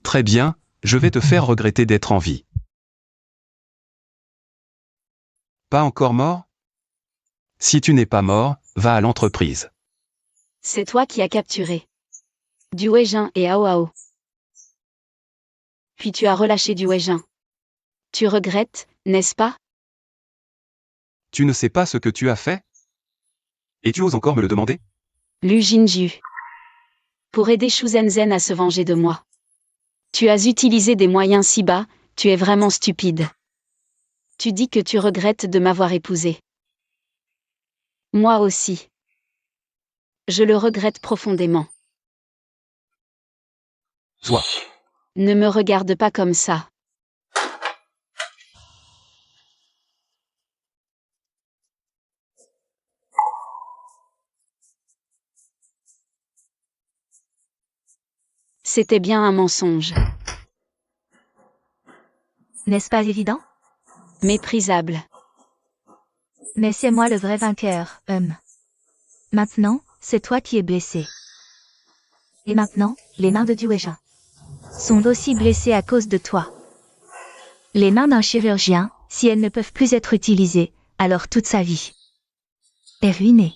Très bien, je vais te faire regretter d'être en vie. Pas encore mort? Si tu n'es pas mort, va à l'entreprise. C'est toi qui as capturé Duwejin et Aoao. Puis tu as relâché Duwejin. Tu regrettes, n'est-ce pas? Tu ne sais pas ce que tu as fait? Et tu oses encore me le demander? Lu Jinju. Pour aider Shuzhenzen à se venger de moi. Tu as utilisé des moyens si bas, tu es vraiment stupide. Tu dis que tu regrettes de m'avoir épousé. Moi aussi. Je le regrette profondément. Toi. Ne me regarde pas comme ça. C'était bien un mensonge. N'est-ce pas évident? Méprisable. Mais c'est moi le vrai vainqueur, Maintenant, c'est toi qui es blessé. Et maintenant, les mains de Dueja sont aussi blessées à cause de toi. Les mains d'un chirurgien, si elles ne peuvent plus être utilisées, alors toute sa vie est ruinée.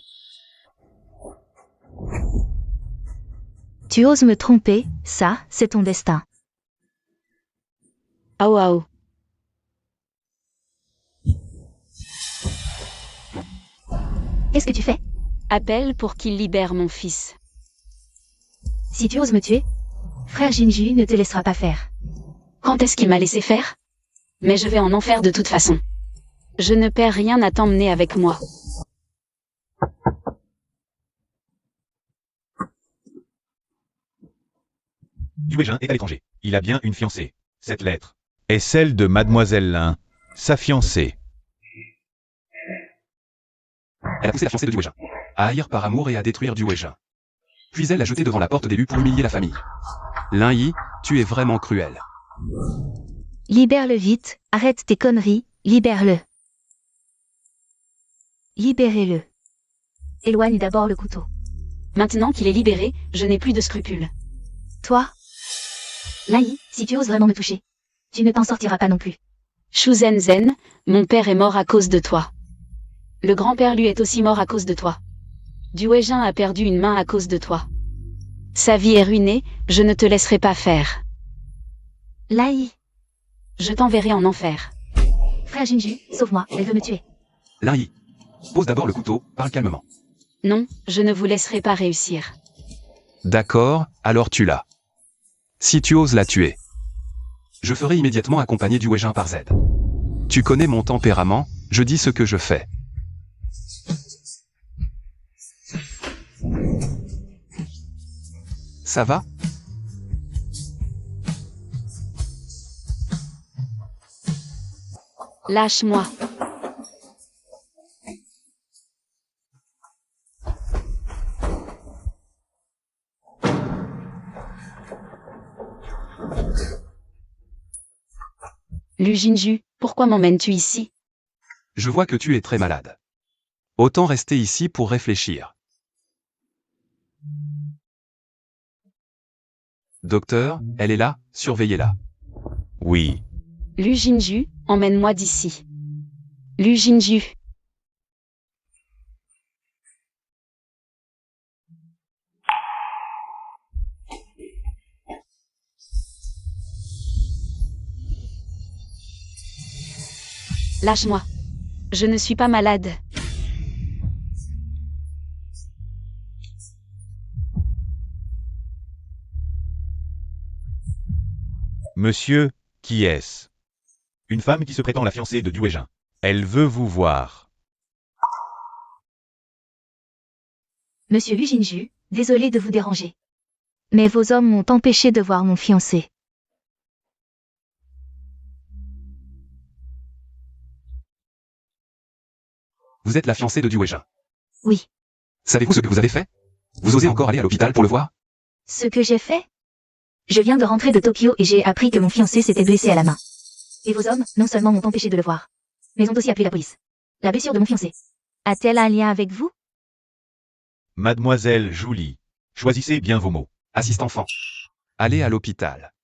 Tu oses me tromper, ça, c'est ton destin. Ao. Qu'est-ce que tu fais? Appelle pour qu'il libère mon fils. Si tu oses me tuer, frère Jinju ne te laissera pas faire. Quand est-ce qu'il m'a laissé faire? Mais je vais en enfer de toute façon. Je ne perds rien à t'emmener avec moi. Duéjin est à l'étranger. Il a bien une fiancée. Cette lettre est celle de Mademoiselle Lin, sa fiancée. Elle a poussé la fiancée de Duéjin à haïr par amour et à détruire Duéjin. Puis elle l'a jeté devant la porte d'élu pour humilier la famille. Lin Yi, tu es vraiment cruel. Libère-le vite, arrête tes conneries, libère-le. Libérez-le. Éloigne d'abord le couteau. Maintenant qu'il est libéré, je n'ai plus de scrupules. Toi, Lai, si tu oses vraiment me toucher, tu ne t'en sortiras pas non plus. Shu Zenzhen, mon père est mort à cause de toi. Le grand-père lui est aussi mort à cause de toi. Duéjin a perdu une main à cause de toi. Sa vie est ruinée, je ne te laisserai pas faire. Lai, Je t'enverrai en enfer. frère Jinju, sauve-moi, elle veut me tuer. Lin Yi, pose d'abord le couteau, parle calmement. Non, je ne vous laisserai pas réussir. D'accord, alors tue-la. Si tu oses la tuer, je ferai immédiatement accompagner Duéjin par Z. Tu connais mon tempérament, je dis ce que je fais. Ça va? Lâche-moi. Lu Jinju, pourquoi m'emmènes-tu ici? Je vois que tu es très malade. Autant rester ici pour réfléchir. Docteur, elle est là, surveillez-la. Oui. Lu Jinju, emmène-moi d'ici. Lu Jinju. Lâche-moi. Je ne suis pas malade. Monsieur, qui est-ce? Une femme qui se prétend la fiancée de Duéjin. Elle veut vous voir. Monsieur Lu Jinju, désolé de vous déranger. Mais vos hommes m'ont empêché de voir mon fiancé. Vous êtes la fiancée de Duéjin. Oui. Savez-vous ce que vous avez fait? Vous osez encore aller à l'hôpital pour le voir? Ce que j'ai fait? Je viens de rentrer de Tokyo et j'ai appris que mon fiancé s'était blessé à la main. Et vos hommes, non seulement m'ont empêché de le voir, mais ont aussi appelé la police. La blessure de mon fiancé a-t-elle un lien avec vous? Mademoiselle Julie. Choisissez bien vos mots. Assiste enfant. Allez à l'hôpital.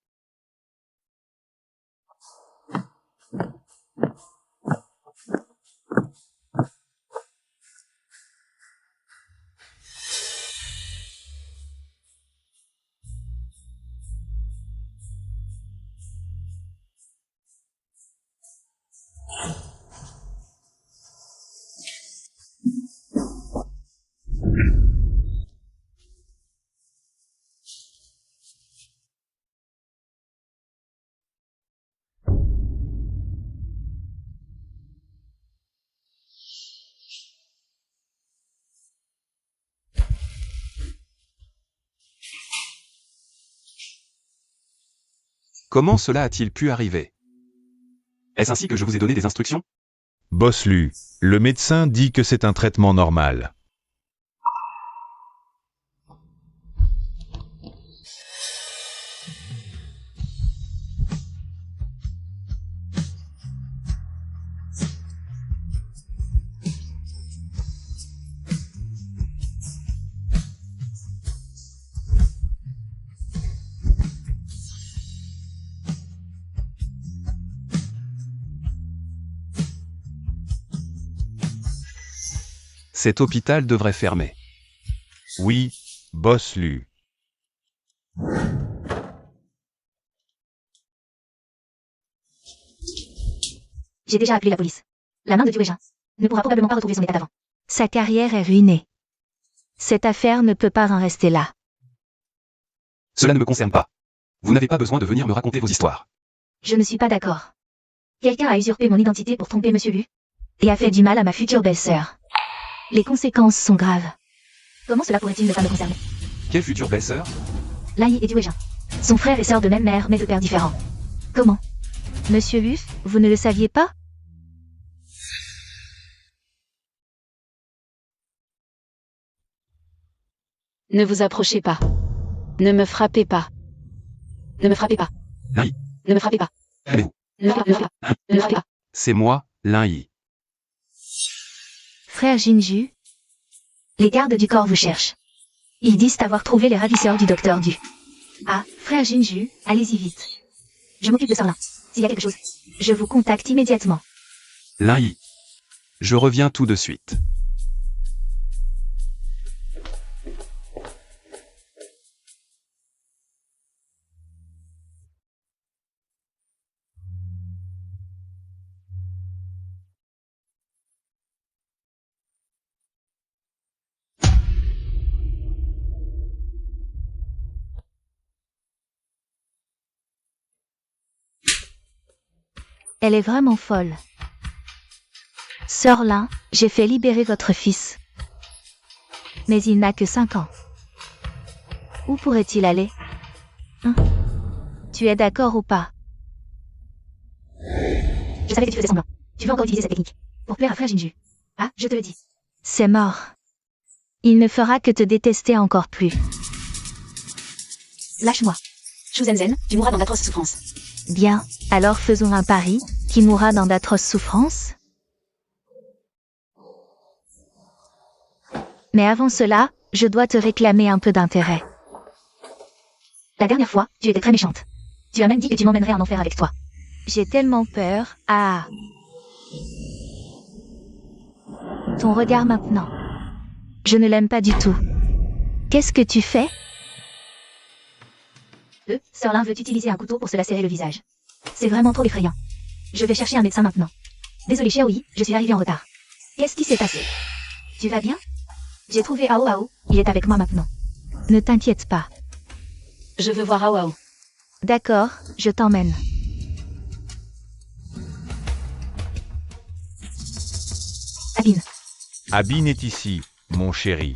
Comment cela a-t-il pu arriver? Est-ce ainsi que je vous ai donné des instructions? Boss Lu, le médecin dit que c'est un traitement normal. Cet hôpital devrait fermer. Oui, Boss Lu. J'ai déjà appelé la police. La main de Duéjin ne pourra probablement pas retrouver son état d'avant. Sa carrière est ruinée. Cette affaire ne peut pas en rester là. Cela ne me concerne pas. Vous n'avez pas besoin de venir me raconter vos histoires. Je ne suis pas d'accord. Quelqu'un a usurpé mon identité pour tromper Monsieur Lu et a fait du mal à ma future belle-sœur. Les conséquences sont graves. Comment cela pourrait-il ne pas me concerner? Quelle future belle-sœur? Lai et Duéjin sont frères et sœurs de même mère mais de pères différents. Comment? Monsieur Lu, vous ne le saviez pas? Ne vous approchez pas. Ne me frappez pas. Ne me frappez pas. Lai. Ne me frappez pas. Calmez-vous. Ne me frappez pas. Ne me frappez pas. C'est moi, Lin Yi. Frère Jinju, les gardes du corps vous cherchent. Ils disent avoir trouvé les ravisseurs du docteur Du. Ah, frère Jinju, allez-y vite. Je m'occupe de Sorlin. S'il y a quelque chose, je vous contacte immédiatement. Lin Yi. Je reviens tout de suite. Elle est vraiment folle. Sœur Lin, j'ai fait libérer votre fils. Mais il n'a que 5 ans. Où pourrait-il aller? Hein? Tu es d'accord ou pas? Je savais que tu faisais semblant. Tu veux encore utiliser cette technique pour plaire à frère Jinju. Ah, je te le dis. C'est mort. Il ne fera que te détester encore plus. Lâche-moi. Shuzenzen, tu mourras dans d'atroces souffrances. Bien, alors faisons un pari. Qui mourra dans d'atroces souffrances? Mais avant cela, je dois te réclamer un peu d'intérêt. La dernière fois, tu étais très méchante. Tu as même dit que tu m'emmènerais en enfer avec toi. J'ai tellement peur. Ah. Ton regard maintenant. Je ne l'aime pas du tout. Qu'est-ce que tu fais? Sœur Lin veut utiliser un couteau pour se lacérer le visage. C'est vraiment trop effrayant. Je vais chercher un médecin maintenant. Désolé Xiaoyi, je suis arrivée en retard. Qu'est-ce qui s'est passé? Tu vas bien? J'ai trouvé Ao Ao, il est avec moi maintenant. Ne t'inquiète pas. Je veux voir Ao Ao. D'accord, je t'emmène. Abin. Abin est ici, mon chéri.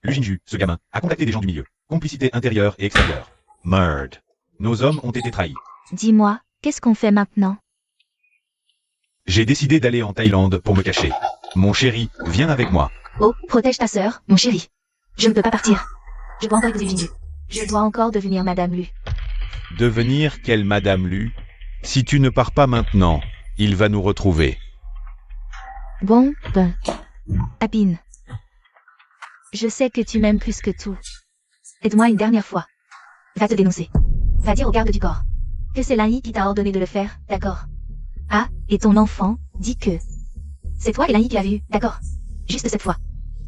Lu Jinju, ce gamin, a contacté des gens du milieu. Complicité intérieure et extérieure. Merde. Nos hommes ont été trahis. Dis-moi, qu'est-ce qu'on fait maintenant? J'ai décidé d'aller en Thaïlande pour me cacher. Mon chéri, viens avec moi. Oh, protège ta sœur, mon chéri. Je ne peux pas partir. Je dois encore épouser Jinju. Je dois encore devenir Madame Lu. Devenir quelle Madame Lu? Si tu ne pars pas maintenant, il va nous retrouver. Bon. Abin. Je sais que tu m'aimes plus que tout. Aide-moi une dernière fois. Va te dénoncer. Va dire aux gardes du corps que c'est Lin Yi qui t'a ordonné de le faire, d'accord? Ah, et ton enfant, dit que... C'est toi et Lin Yi qui l'as vu, d'accord? Juste cette fois.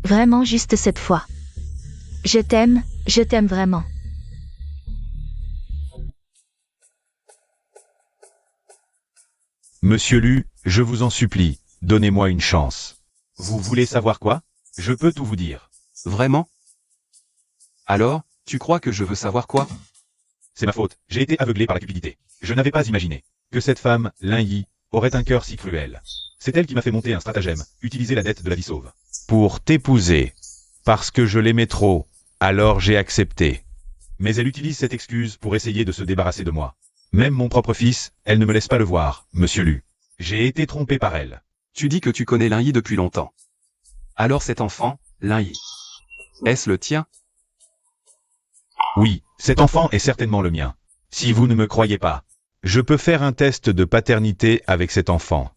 Vraiment juste cette fois. Je t'aime vraiment. Monsieur Lu, je vous en supplie, donnez-moi une chance. Vous voulez savoir quoi? Je peux tout vous dire. Vraiment? Alors, tu crois que je veux savoir quoi? C'est ma faute, j'ai été aveuglé par la cupidité. Je n'avais pas imaginé que cette femme, Lin Yi, aurait un cœur si cruel. C'est elle qui m'a fait monter un stratagème, utiliser la dette de la vie sauve. Pour t'épouser. Parce que je l'aimais trop, alors j'ai accepté. Mais elle utilise cette excuse pour essayer de se débarrasser de moi. Même mon propre fils, elle ne me laisse pas le voir, monsieur Lu. J'ai été trompé par elle. Tu dis que tu connais Lin Yi depuis longtemps. Alors cet enfant, Lin Yi, est-ce le tien? Oui, cet enfant est certainement le mien. Si vous ne me croyez pas, je peux faire un test de paternité avec cet enfant.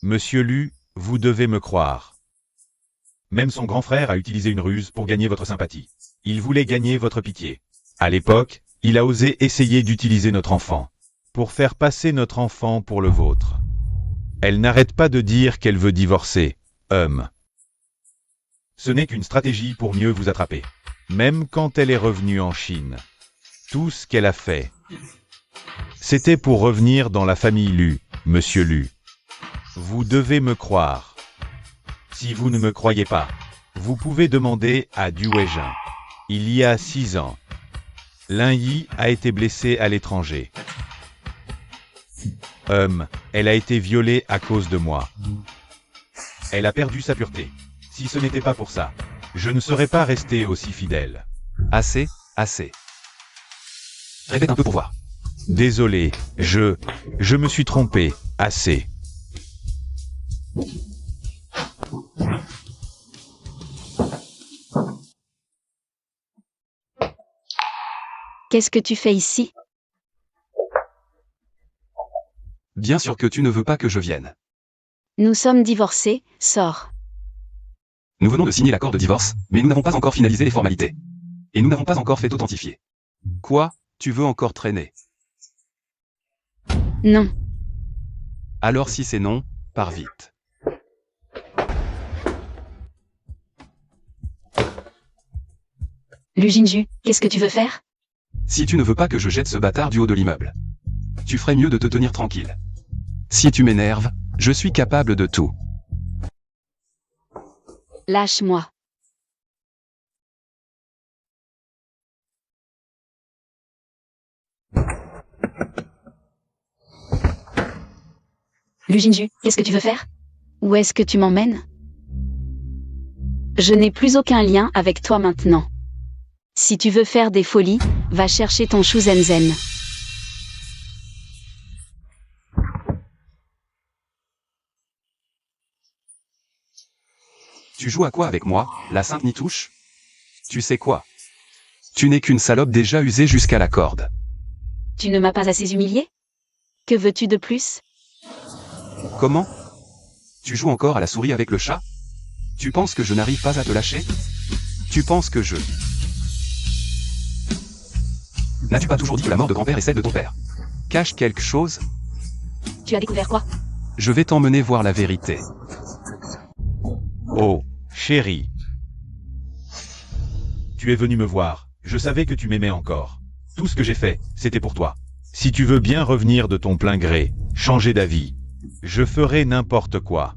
Monsieur Lu, vous devez me croire. Même son grand frère a utilisé une ruse pour gagner votre sympathie. Il voulait gagner votre pitié. À l'époque, il a osé essayer d'utiliser notre enfant, pour faire passer notre enfant pour le vôtre. Elle n'arrête pas de dire qu'elle veut divorcer, Ce n'est qu'une stratégie pour mieux vous attraper. Même quand elle est revenue en Chine. Tout ce qu'elle a fait, c'était pour revenir dans la famille Lu, monsieur Lu. Vous devez me croire. Si vous ne me croyez pas, vous pouvez demander à Du Weijin. Il y a 6 ans, Lin Yi a été blessée à l'étranger. Elle a été violée à cause de moi. Elle a perdu sa pureté. Si ce n'était pas pour ça, je ne serais pas resté aussi fidèle. Assez, assez. Répète un peu pour voir. Désolé, je me suis trompé, assez. Qu'est-ce que tu fais ici? Bien sûr que tu ne veux pas que je vienne. Nous sommes divorcés, sors. Nous venons de signer l'accord de divorce, mais nous n'avons pas encore finalisé les formalités. Et nous n'avons pas encore fait authentifier. Quoi? Tu veux encore traîner? Non. Alors si c'est non, pars vite. Lu Jinju, qu'est-ce que tu veux faire? Si tu ne veux pas que je jette ce bâtard du haut de l'immeuble, tu ferais mieux de te tenir tranquille. Si tu m'énerves, je suis capable de tout. Lâche-moi. Lu Jinju, qu'est-ce que tu veux faire? Où est-ce que tu m'emmènes? Je n'ai plus aucun lien avec toi maintenant. Si tu veux faire des folies, va chercher ton Shuzenzen. Tu joues à quoi avec moi, la sainte Nitouche? Tu sais quoi? Tu n'es qu'une salope déjà usée jusqu'à la corde. Tu ne m'as pas assez humilié? Que veux-tu de plus? Comment? Tu joues encore à la souris avec le chat? Tu penses que je n'arrive pas à te lâcher? Tu penses que je... N'as-tu pas toujours dit que la mort de grand-père est celle de ton père? Cache quelque chose? Tu as découvert quoi? Je vais t'emmener voir la vérité. Oh, chérie. Tu es venu me voir, je savais que tu m'aimais encore. Tout ce que j'ai fait, c'était pour toi. Si tu veux bien revenir de ton plein gré, changer d'avis, je ferai n'importe quoi.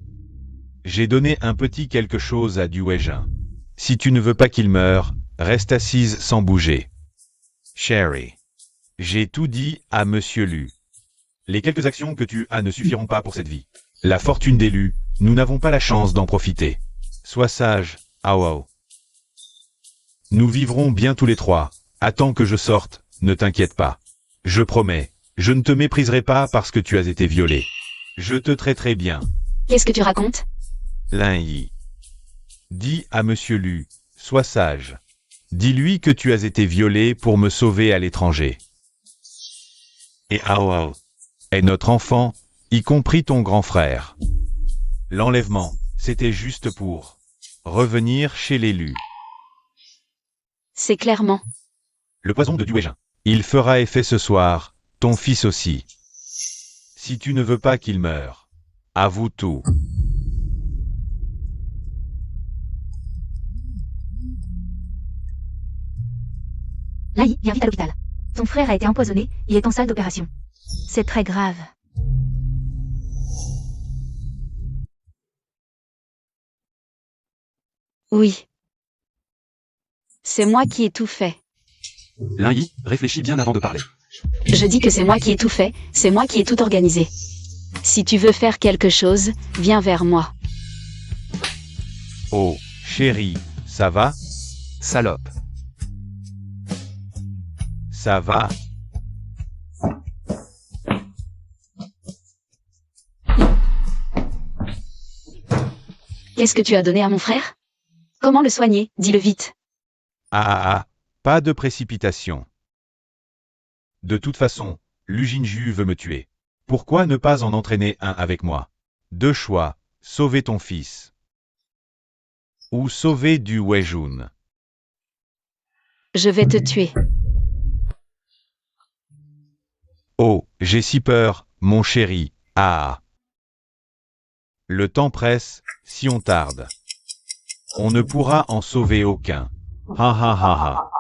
J'ai donné un petit quelque chose à Du Weijin. Si tu ne veux pas qu'il meure, reste assise sans bouger. Chérie. J'ai tout dit à Monsieur Lu. Les quelques actions que tu as ne suffiront pas pour cette vie. La fortune des Lu, nous n'avons pas la chance d'en profiter. Sois sage, Ao. Nous vivrons bien tous les trois. Attends que je sorte, ne t'inquiète pas. Je promets, je ne te mépriserai pas parce que tu as été violé. Je te traiterai bien. Qu'est-ce que tu racontes? Lin Yi. Dis à Monsieur Lu, sois sage. Dis-lui que tu as été violé pour me sauver à l'étranger. Et Ao est notre enfant, y compris ton grand frère. L'enlèvement, c'était juste pour revenir chez les Lu. C'est clairement. Le poison de Du Weijin. Il fera effet ce soir, ton fils aussi. Si tu ne veux pas qu'il meure, avoue tout. Lai, viens vite à l'hôpital. Ton frère a été empoisonné, il est en salle d'opération. C'est très grave. Oui. C'est moi qui ai tout fait. Lin Yi, réfléchis bien avant de parler. Je dis que c'est moi qui ai tout fait, c'est moi qui ai tout organisé. Si tu veux faire quelque chose, viens vers moi. Oh, chérie, ça va? Salope. Ça va? Qu'est-ce que tu as donné à mon frère? Comment le soigner? Dis-le vite. Pas de précipitation. De toute façon, Lu Jinju veut me tuer. Pourquoi ne pas en entraîner un avec moi? Deux choix, sauver ton fils. Ou sauver du Weijun. Je vais te tuer. Oh, j'ai si peur, mon chéri. Le temps presse, si on tarde. On ne pourra en sauver aucun. Ha ha ha ha.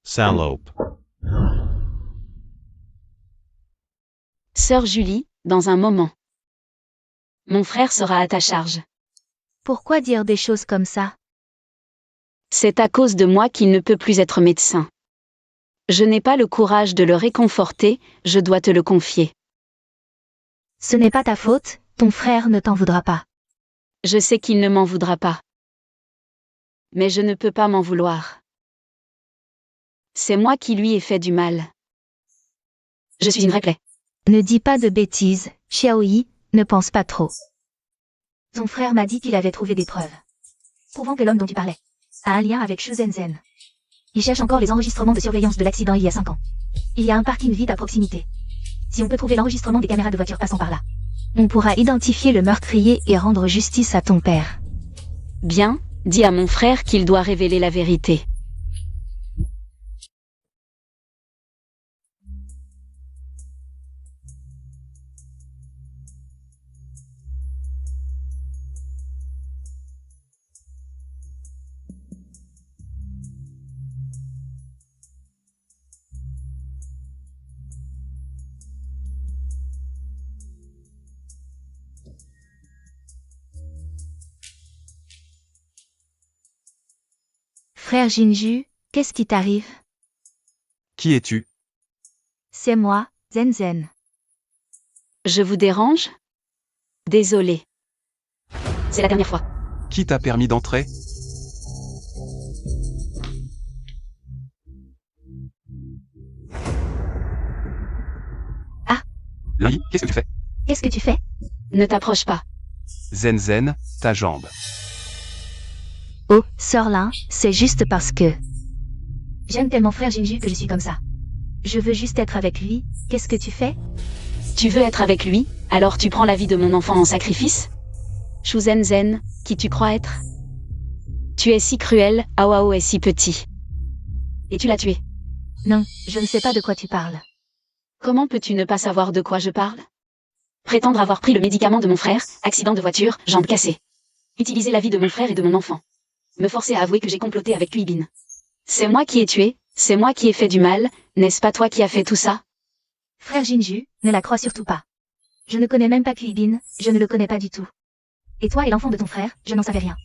Salope. Sœur Julie, dans un moment. Mon frère sera à ta charge. Pourquoi dire des choses comme ça? C'est à cause de moi qu'il ne peut plus être médecin. Je n'ai pas le courage de le réconforter, je dois te le confier. Ce n'est pas ta faute, ton frère ne t'en voudra pas. Je sais qu'il ne m'en voudra pas. Mais je ne peux pas m'en vouloir. C'est moi qui lui ai fait du mal. Je suis une vraie plaie. Ne dis pas de bêtises, Xiaoyi, ne pense pas trop. Ton frère m'a dit qu'il avait trouvé des preuves prouvant que l'homme dont tu parlais a un lien avec Shu Zenzhen. Il cherche encore les enregistrements de surveillance de l'accident il y a 5 ans. Il y a un parking vide à proximité. Si on peut trouver l'enregistrement des caméras de voitures passant par là, on pourra identifier le meurtrier et rendre justice à ton père. Bien, dis à mon frère qu'il doit révéler la vérité. Frère Jinju, qu'est-ce qui t'arrive? Qui es-tu? C'est moi, Zenzhen. Je vous dérange? Désolé. C'est la dernière fois. Qui t'a permis d'entrer? Ah. Lin, qu'est-ce que tu fais? Qu'est-ce que tu fais? Ne t'approche pas. Zenzhen, ta jambe. Oh, sœur Lin, c'est juste parce que j'aime tellement frère Jinju que je suis comme ça. Je veux juste être avec lui, qu'est-ce que tu fais? Tu veux être avec lui, alors tu prends la vie de mon enfant en sacrifice? Shu Zenzhen, qui tu crois être? Tu es si cruel, Aoao est si petit. Et tu l'as tué. Non, je ne sais pas de quoi tu parles. Comment peux-tu ne pas savoir de quoi je parle? Prétendre avoir pris le médicament de mon frère, accident de voiture, jambe cassée. Utiliser la vie de mon frère et de mon enfant. Me forcer à avouer que j'ai comploté avec Huibin. C'est moi qui ai tué, c'est moi qui ai fait du mal, n'est-ce pas toi qui as fait tout ça? Frère Jinju, ne la crois surtout pas. Je ne connais même pas Huibin, je ne le connais pas du tout. Et toi et l'enfant de ton frère, je n'en savais rien.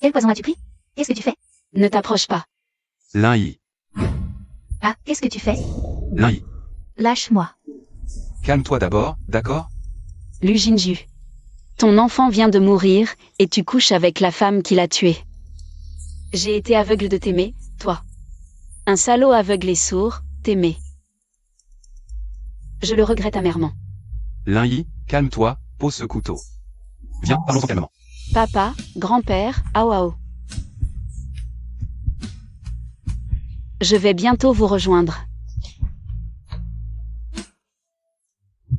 Quel poison as-tu pris? Qu'est-ce que tu fais? Ne t'approche pas. Lin Yi. Ah, qu'est-ce que tu fais? Lin Yi. Lâche-moi. Calme-toi d'abord, d'accord? Lu Jinju. Ton enfant vient de mourir, et tu couches avec la femme qui l'a tué. J'ai été aveugle de t'aimer, toi. Un salaud aveugle et sourd, t'aimer. Je le regrette amèrement. Lin Yi, calme-toi, pose ce couteau. Viens, parlons-en calmement. Papa, grand-père, Aoao. Je vais bientôt vous rejoindre.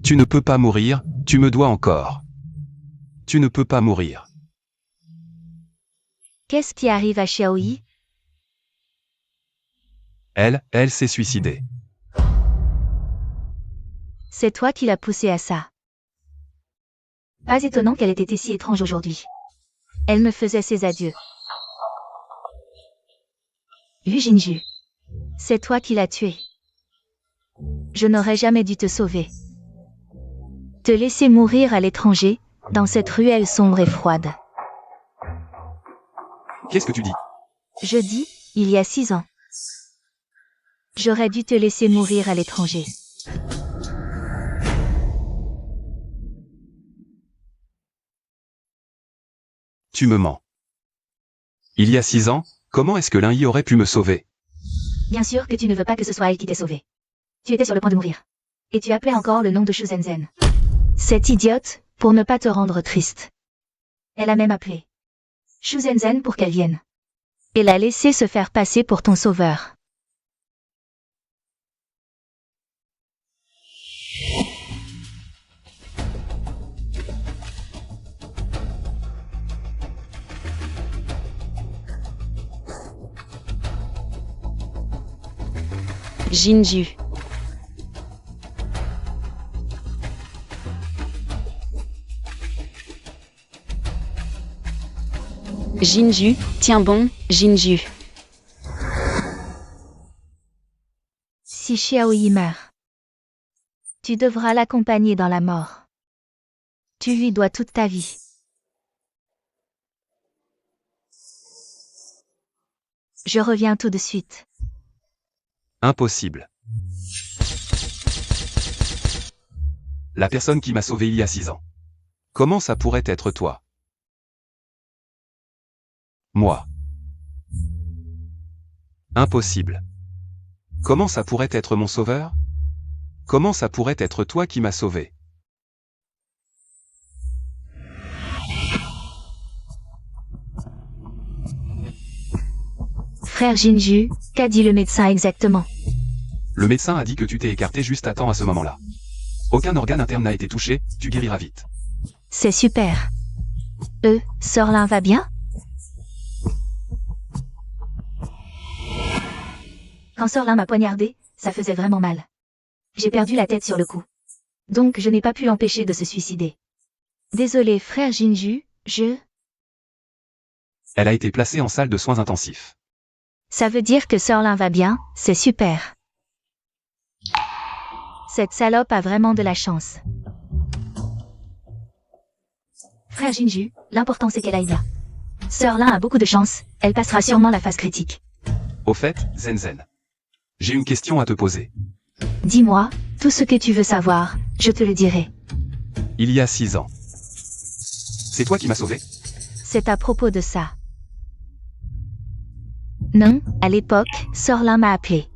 Tu ne peux pas mourir, tu me dois encore. Tu ne peux pas mourir. Qu'est-ce qui arrive à Xiaoyi? Elle s'est suicidée. C'est toi qui l'as poussée à ça. Pas étonnant qu'elle ait été si étrange aujourd'hui. Elle me faisait ses adieux. Lu Jinju. C'est toi qui l'as tuée. Je n'aurais jamais dû te sauver. Te laisser mourir à l'étranger, dans cette ruelle sombre et froide. Qu'est-ce que tu dis? Je dis, il y a 6 ans. J'aurais dû te laisser mourir à l'étranger. Tu me mens. Il y a 6 ans, comment est-ce que Lin-Yi aurait pu me sauver? Bien sûr que tu ne veux pas que ce soit elle qui t'ait sauvé. Tu étais sur le point de mourir. Et tu appelais encore le nom de Shu Zenzhen. Cette idiote, pour ne pas te rendre triste. Elle a même appelé Shu Zenzhen pour qu'elle vienne. Et l'a laissé se faire passer pour ton sauveur. Jinju. Jinju, tiens bon, Jinju. Si Xiaoyi meurt, tu devras l'accompagner dans la mort. Tu lui dois toute ta vie. Je reviens tout de suite. Impossible. La personne qui m'a sauvé il y a 6 ans. Comment ça pourrait être toi? Moi. Impossible. Comment ça pourrait être mon sauveur? Comment ça pourrait être toi qui m'as sauvé? Frère Jinju, qu'a dit le médecin exactement? Le médecin a dit que tu t'es écarté juste à temps à ce moment-là. Aucun organe interne n'a été touché, tu guériras vite. C'est super. Sœur Lin va bien? Quand Sœur Lin m'a poignardé, ça faisait vraiment mal. J'ai perdu la tête sur le coup. Donc je n'ai pas pu l'empêcher de se suicider. Désolé frère Jinju, Elle a été placée en salle de soins intensifs. Ça veut dire que Sœur Lin va bien, c'est super. Cette salope a vraiment de la chance. Frère Jinju, l'important c'est qu'elle aille bien. Sœur Lin a beaucoup de chance, elle passera sûrement la phase critique. Au fait, Zenzhen. J'ai une question à te poser. Dis-moi, tout ce que tu veux savoir, je te le dirai. Il y a 6 ans. C'est toi qui m'as sauvé? C'est à propos de ça. Non, à l'époque, Sœur Lin m'a appelé.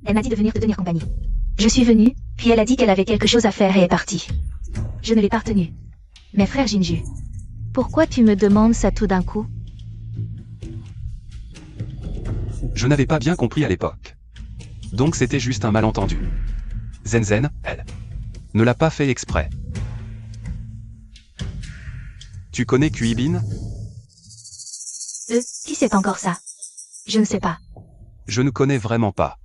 Elle m'a dit de venir te tenir compagnie. Je suis venue, puis elle a dit qu'elle avait quelque chose à faire et est partie. Je ne l'ai pas retenue. Mais frère Jinju, pourquoi tu me demandes ça tout d'un coup? Je n'avais pas bien compris à l'époque. Donc c'était juste un malentendu. Zenzhen, elle, ne l'a pas fait exprès. Tu connais Kuibin? Qui c'est encore ça? Je ne sais pas. Je ne connais vraiment pas.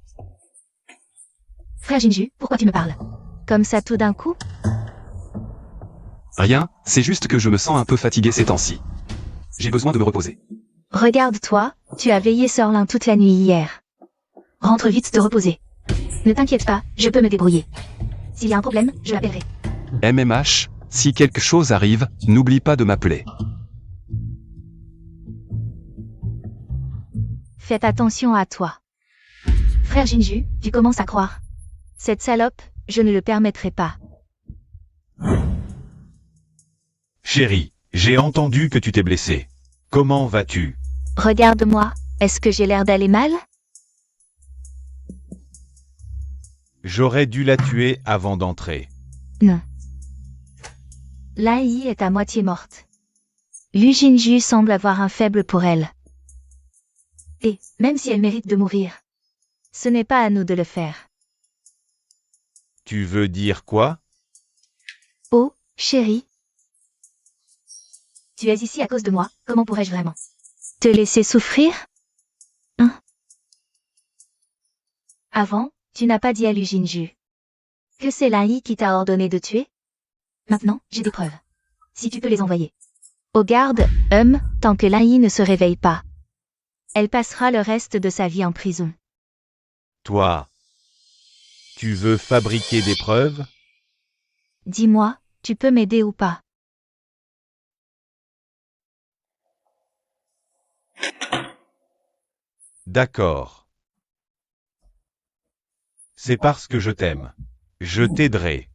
Frère Jinju, pourquoi tu me parles? Comme ça tout d'un coup? Rien, c'est juste que je me sens un peu fatigué ces temps-ci. J'ai besoin de me reposer. Regarde-toi, tu as veillé Sœur Lin toute la nuit hier. Rentre vite te reposer. Ne t'inquiète pas, je peux me débrouiller. S'il y a un problème, je l'appellerai. MMH, si quelque chose arrive, n'oublie pas de m'appeler. Faites attention à toi. Frère Jinju, tu commences à croire. Cette salope, je ne le permettrai pas. Chérie, j'ai entendu que tu t'es blessé. Comment vas-tu? Regarde-moi, est-ce que j'ai l'air d'aller mal? J'aurais dû la tuer avant d'entrer. Non. Lin-Yi est à moitié morte. Lu Jinju semble avoir un faible pour elle. Et, même si elle mérite de mourir, ce n'est pas à nous de le faire. Tu veux dire quoi? Oh, chérie. Tu es ici à cause de moi, comment pourrais-je vraiment te laisser souffrir? Hein? Avant, tu n'as pas dit à Lu Jinju que c'est Lin-Yi qui t'a ordonné de tuer? Maintenant, j'ai des preuves. Si tu peux les envoyer aux gardes, tant que Lin-Yi ne se réveille pas. Elle passera le reste de sa vie en prison. Toi, tu veux fabriquer des preuves? Dis-moi, tu peux m'aider ou pas? D'accord. C'est parce que je t'aime. Je t'aiderai.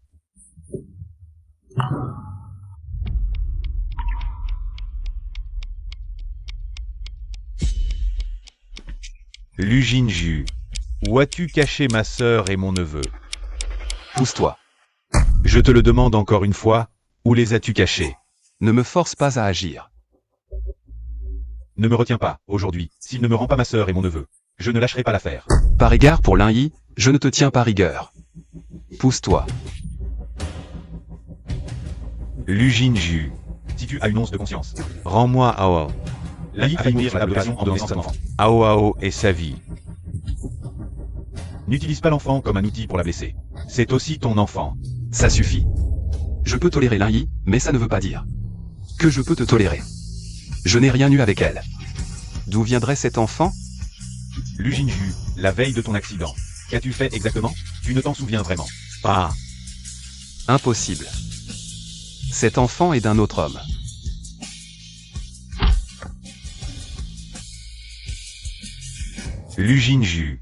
Lu Jinju. Où as-tu caché ma sœur et mon neveu? Pousse-toi. Je te le demande encore une fois, où les as-tu cachés? Ne me force pas à agir. Ne me retiens pas, aujourd'hui, s'il ne me rend pas ma sœur et mon neveu. Je ne lâcherai pas l'affaire. Par égard pour Lin-Yi, je ne te tiens pas rigueur. Pousse-toi. Lu Jinju. Si tu as une once de conscience, rends-moi Ao. Lin-Yi a failli mourir sur la table d'opération en donnant naissance à son enfant. Ao et sa vie. N'utilise pas l'enfant comme un outil pour la blesser. C'est aussi ton enfant. Ça suffit. Je peux tolérer Lin-Yi, mais ça ne veut pas dire que je peux te tolérer. Je n'ai rien eu avec elle. D'où viendrait cet enfant? Lu Jinju, la veille de ton accident. Qu'as-tu fait exactement? Tu ne t'en souviens vraiment pas. Impossible. Cet enfant est d'un autre homme. Lu Jinju.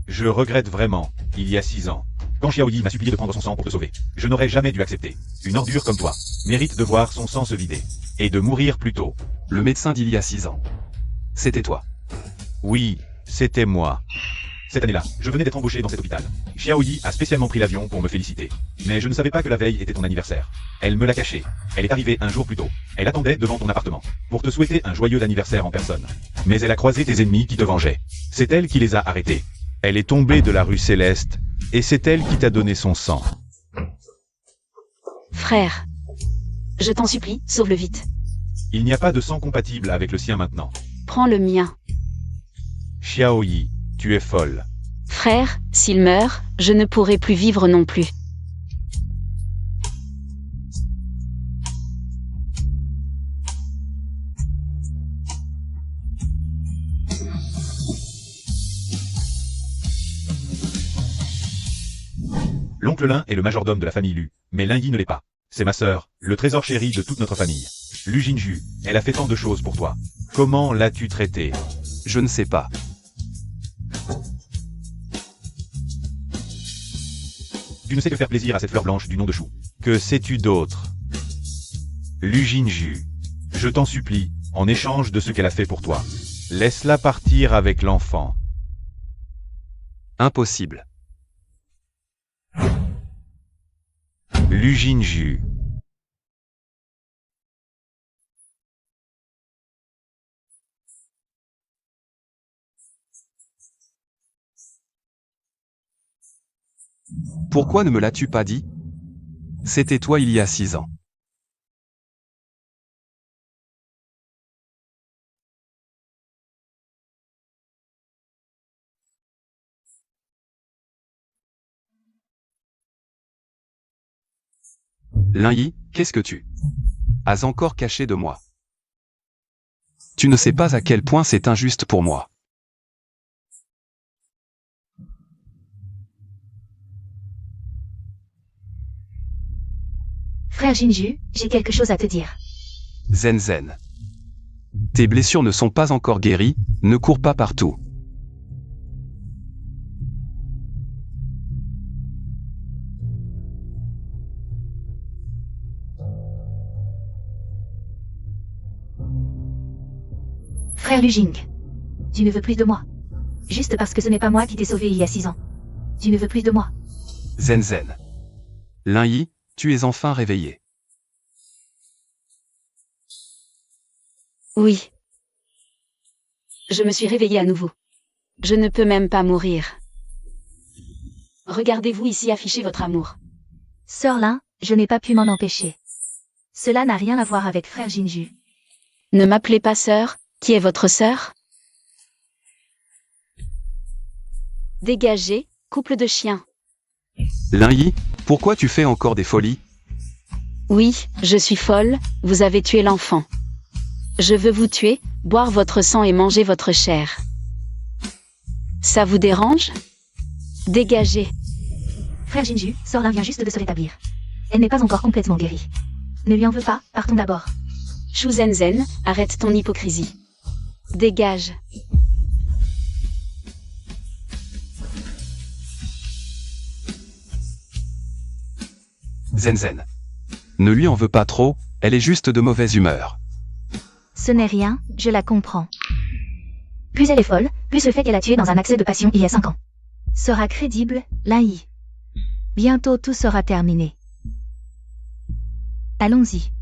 Je regrette vraiment, il y a 6 ans. Quand Xiaoyi m'a supplié de prendre son sang pour te sauver, je n'aurais jamais dû accepter. Une ordure comme toi mérite de voir son sang se vider. Et de mourir plus tôt. Le médecin d'il y a 6 ans. C'était toi. Oui, c'était moi. Cette année-là, je venais d'être embauché dans cet hôpital. Xiaoyi a spécialement pris l'avion pour me féliciter. Mais je ne savais pas que la veille était ton anniversaire. Elle me l'a caché. Elle est arrivée un jour plus tôt. Elle attendait devant ton appartement, pour te souhaiter un joyeux anniversaire en personne. Mais elle a croisé tes ennemis qui te vengeaient. C'est elle qui les a arrêtés. Elle est tombée de la rue Céleste, et c'est elle qui t'a donné son sang. Frère. Je t'en supplie, sauve-le vite. Il n'y a pas de sang compatible avec le sien maintenant. Prends le mien. Xiaoyi, tu es folle. Frère, s'il meurt, je ne pourrai plus vivre non plus. L'oncle Lin est le majordome de la famille Lu, mais Lin-Yi ne l'est pas. C'est ma sœur, le trésor chéri de toute notre famille. Lu Jinju, elle a fait tant de choses pour toi. Comment l'as-tu traitée? Je ne sais pas. Tu ne sais que faire plaisir à cette fleur blanche du nom de chou. Que sais-tu d'autre? Lu Jinju, je t'en supplie, en échange de ce qu'elle a fait pour toi, laisse-la partir avec l'enfant. Impossible. Lu Jinju. Pourquoi ne me l'as-tu pas dit? C'était toi il y a 6 ans. Lin-Yi, qu'est-ce que tu as encore caché de moi? Tu ne sais pas à quel point c'est injuste pour moi. Frère Jinju, j'ai quelque chose à te dire. Zen. Tes blessures ne sont pas encore guéries, ne cours pas partout. Frère Lu Jing, tu ne veux plus de moi. Juste parce que ce n'est pas moi qui t'ai sauvé il y a 6 ans. Tu ne veux plus de moi. Zen. Lin-Yi, tu es enfin réveillé. Oui. Je me suis réveillée à nouveau. Je ne peux même pas mourir. Regardez-vous ici afficher votre amour. Sœur Lin, je n'ai pas pu m'en empêcher. Cela n'a rien à voir avec frère Jinju. Ne m'appelez pas sœur, qui est votre sœur? Dégagez, couple de chiens. Lin-Yi, pourquoi tu fais encore des folies? Oui, je suis folle, vous avez tué l'enfant. Je veux vous tuer, boire votre sang et manger votre chair. Ça vous dérange? Dégagez. Frère Jinju, Sœur Lin vient juste de se rétablir. Elle n'est pas encore complètement guérie. Ne lui en veux pas, partons d'abord. Shu Zen, arrête ton hypocrisie. Dégage. Zen. Ne lui en veux pas trop, elle est juste de mauvaise humeur. Ce n'est rien, je la comprends. Plus elle est folle, plus le fait qu'elle a tué dans un accès de passion il y a 5 ans sera crédible, Lin Yi. Bientôt tout sera terminé. Allons-y.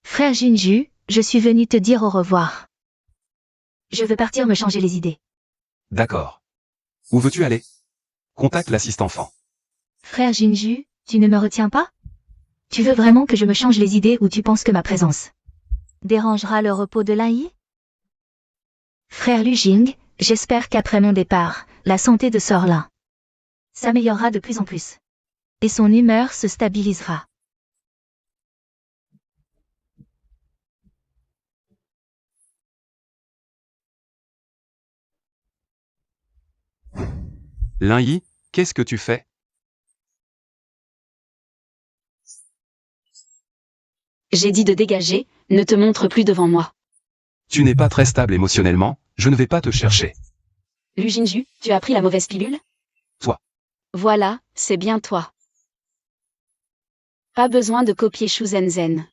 Frère Jinju, je suis venu te dire au revoir. Je veux partir me changer les idées. D'accord. Où veux-tu aller? Contacte l'assistant enfant. Frère Jinju, tu ne me retiens pas? Tu veux vraiment que je me change les idées ou tu penses que ma présence dérangera le repos de Lin Yi? Frère Lu Jing, j'espère qu'après mon départ, la santé de Sœur Lin s'améliorera de plus en plus. Et son humeur se stabilisera. Lin Yi, qu'est-ce que tu fais? J'ai dit de dégager, ne te montre plus devant moi. Tu n'es pas très stable émotionnellement, je ne vais pas te chercher. Lu Jinju, tu as pris la mauvaise pilule? Toi. Voilà, c'est bien toi. Pas besoin de copier Shu Zenzhen.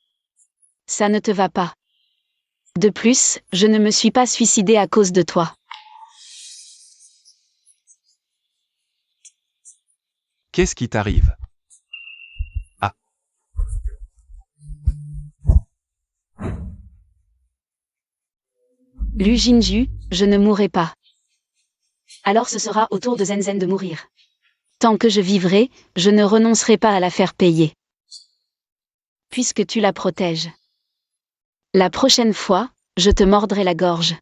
Ça ne te va pas. De plus, je ne me suis pas suicidée à cause de toi. Qu'est-ce qui t'arrive? Ah. Lu Jinju, je ne mourrai pas. Alors ce sera au tour de Zenzhen de mourir. Tant que je vivrai, je ne renoncerai pas à la faire payer. Puisque tu la protèges. La prochaine fois, je te mordrai la gorge.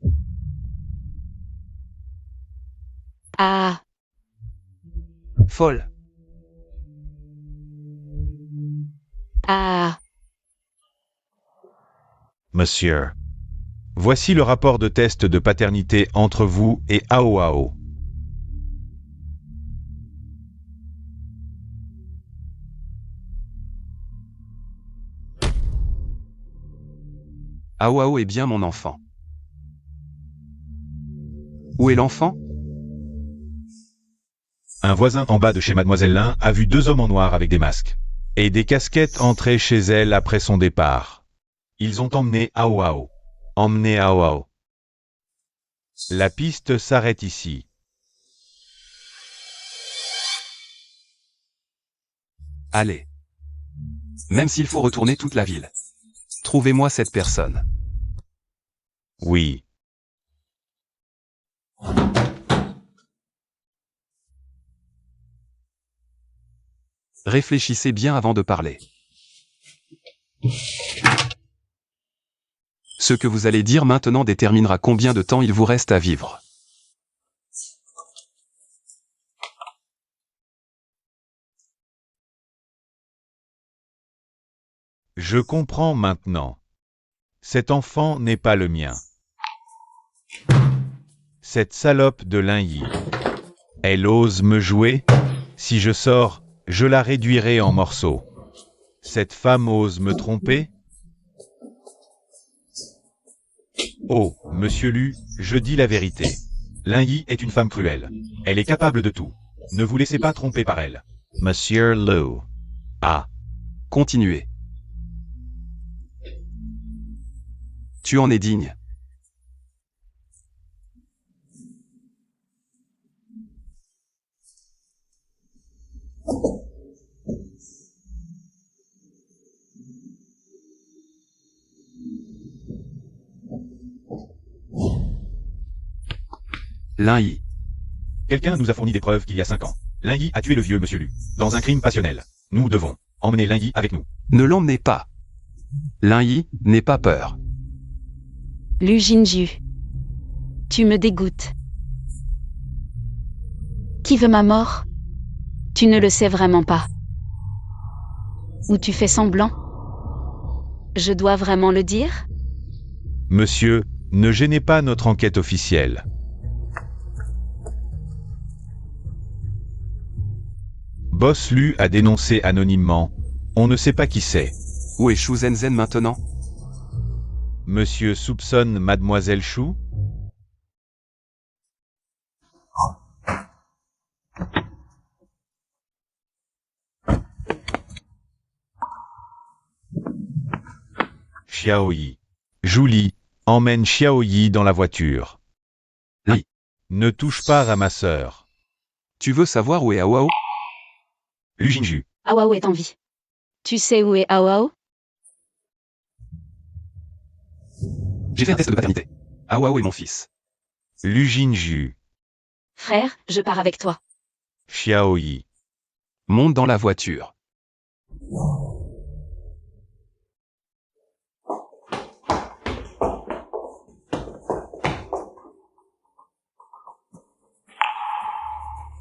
Ah. Folle. Ah. Monsieur. Voici le rapport de test de paternité entre vous et Ao Ao. Ao Ao est bien mon enfant. Où est l'enfant? Un voisin en bas de chez Mademoiselle Lin a vu 2 hommes en noir avec des masques et des casquettes entrer chez elle après son départ. Ils ont emmené Ao Ao. Emmené Ao Ao. La piste s'arrête ici. Allez. Même s'il faut retourner toute la ville. Trouvez-moi cette personne. Oui. Réfléchissez bien avant de parler. Ce que vous allez dire maintenant déterminera combien de temps il vous reste à vivre. Je comprends maintenant. Cet enfant n'est pas le mien. Cette salope de Lin Yi. Elle ose me jouer? Si je sors, je la réduirai en morceaux. Cette femme ose me tromper? Oh, monsieur Lu, je dis la vérité. Lin Yi est une femme cruelle. Elle est capable de tout. Ne vous laissez pas tromper par elle. Monsieur Lu. Ah. Continuez. Tu en es digne. Lin Yi. Quelqu'un nous a fourni des preuves qu'il y a 5 ans. Lin Yi a tué le vieux monsieur Lu. Dans un crime passionnel. Nous devons emmener Lin Yi avec nous. Ne l'emmenez pas. Lin Yi, n'aie pas peur. Lu Jinju. Tu me dégoûtes. Qui veut ma mort? Tu ne le sais vraiment pas. Ou tu fais semblant? Je dois vraiment le dire? Monsieur, ne gênez pas notre enquête officielle. Boss Lu a dénoncé anonymement. On ne sait pas qui c'est. Où est Shu Zenzhen maintenant? Monsieur soupçonne Mademoiselle Shu? Xiaoyi. Julie, emmène Xiaoyi dans la voiture. Oui. Ne touche pas à ma sœur. Tu veux savoir où est Aoao? Lu Jinju. Aoao est en vie. Tu sais où est Aoao? J'ai fait un test de paternité. Aoao est mon fils. Lu Jinju. Frère, je pars avec toi. Xiaoyi. Monte dans la voiture.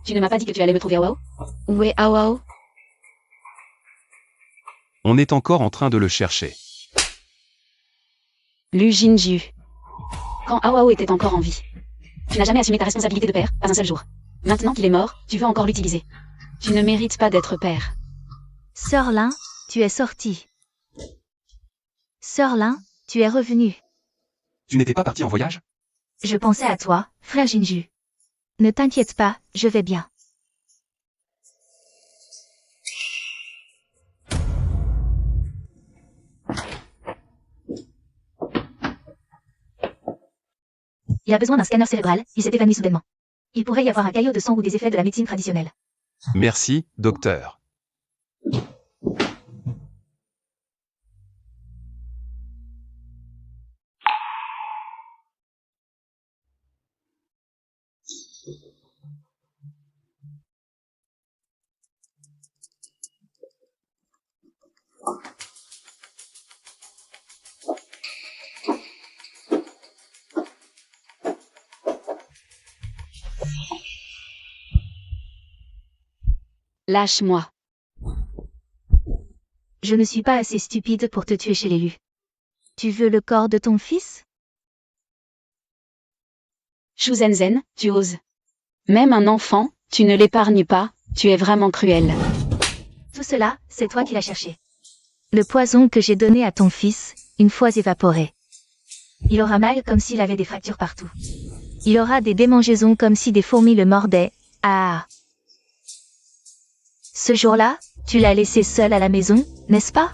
Tu ne m'as pas dit que tu allais me trouver Aoao? Où est Aoao? On est encore en train de le chercher. Lu Jinju. Quand Aoao était encore en vie. Tu n'as jamais assumé ta responsabilité de père, pas un seul jour. Maintenant qu'il est mort, tu veux encore l'utiliser. Tu ne mérites pas d'être père. Sœur Lin, tu es sortie. Sœur Lin, tu es revenue. Tu n'étais pas parti en voyage? Je pensais à toi, frère Jinju. Ne t'inquiète pas, je vais bien. Il a besoin d'un scanner cérébral, il s'est évanoui soudainement. Il pourrait y avoir un caillot de sang ou des effets de la médecine traditionnelle. Merci, docteur. Lâche-moi. Je ne suis pas assez stupide pour te tuer chez l'élu. Tu veux le corps de ton fils? Shu Zenzhen, tu oses. Même un enfant, tu ne l'épargnes pas, tu es vraiment cruel. Tout cela, c'est toi qui l'as cherché. Le poison que j'ai donné à ton fils, une fois évaporé. Il aura mal comme s'il avait des fractures partout. Il aura des démangeaisons comme si des fourmis le mordaient. Ah! Ce jour-là, tu l'as laissé seul à la maison, n'est-ce pas?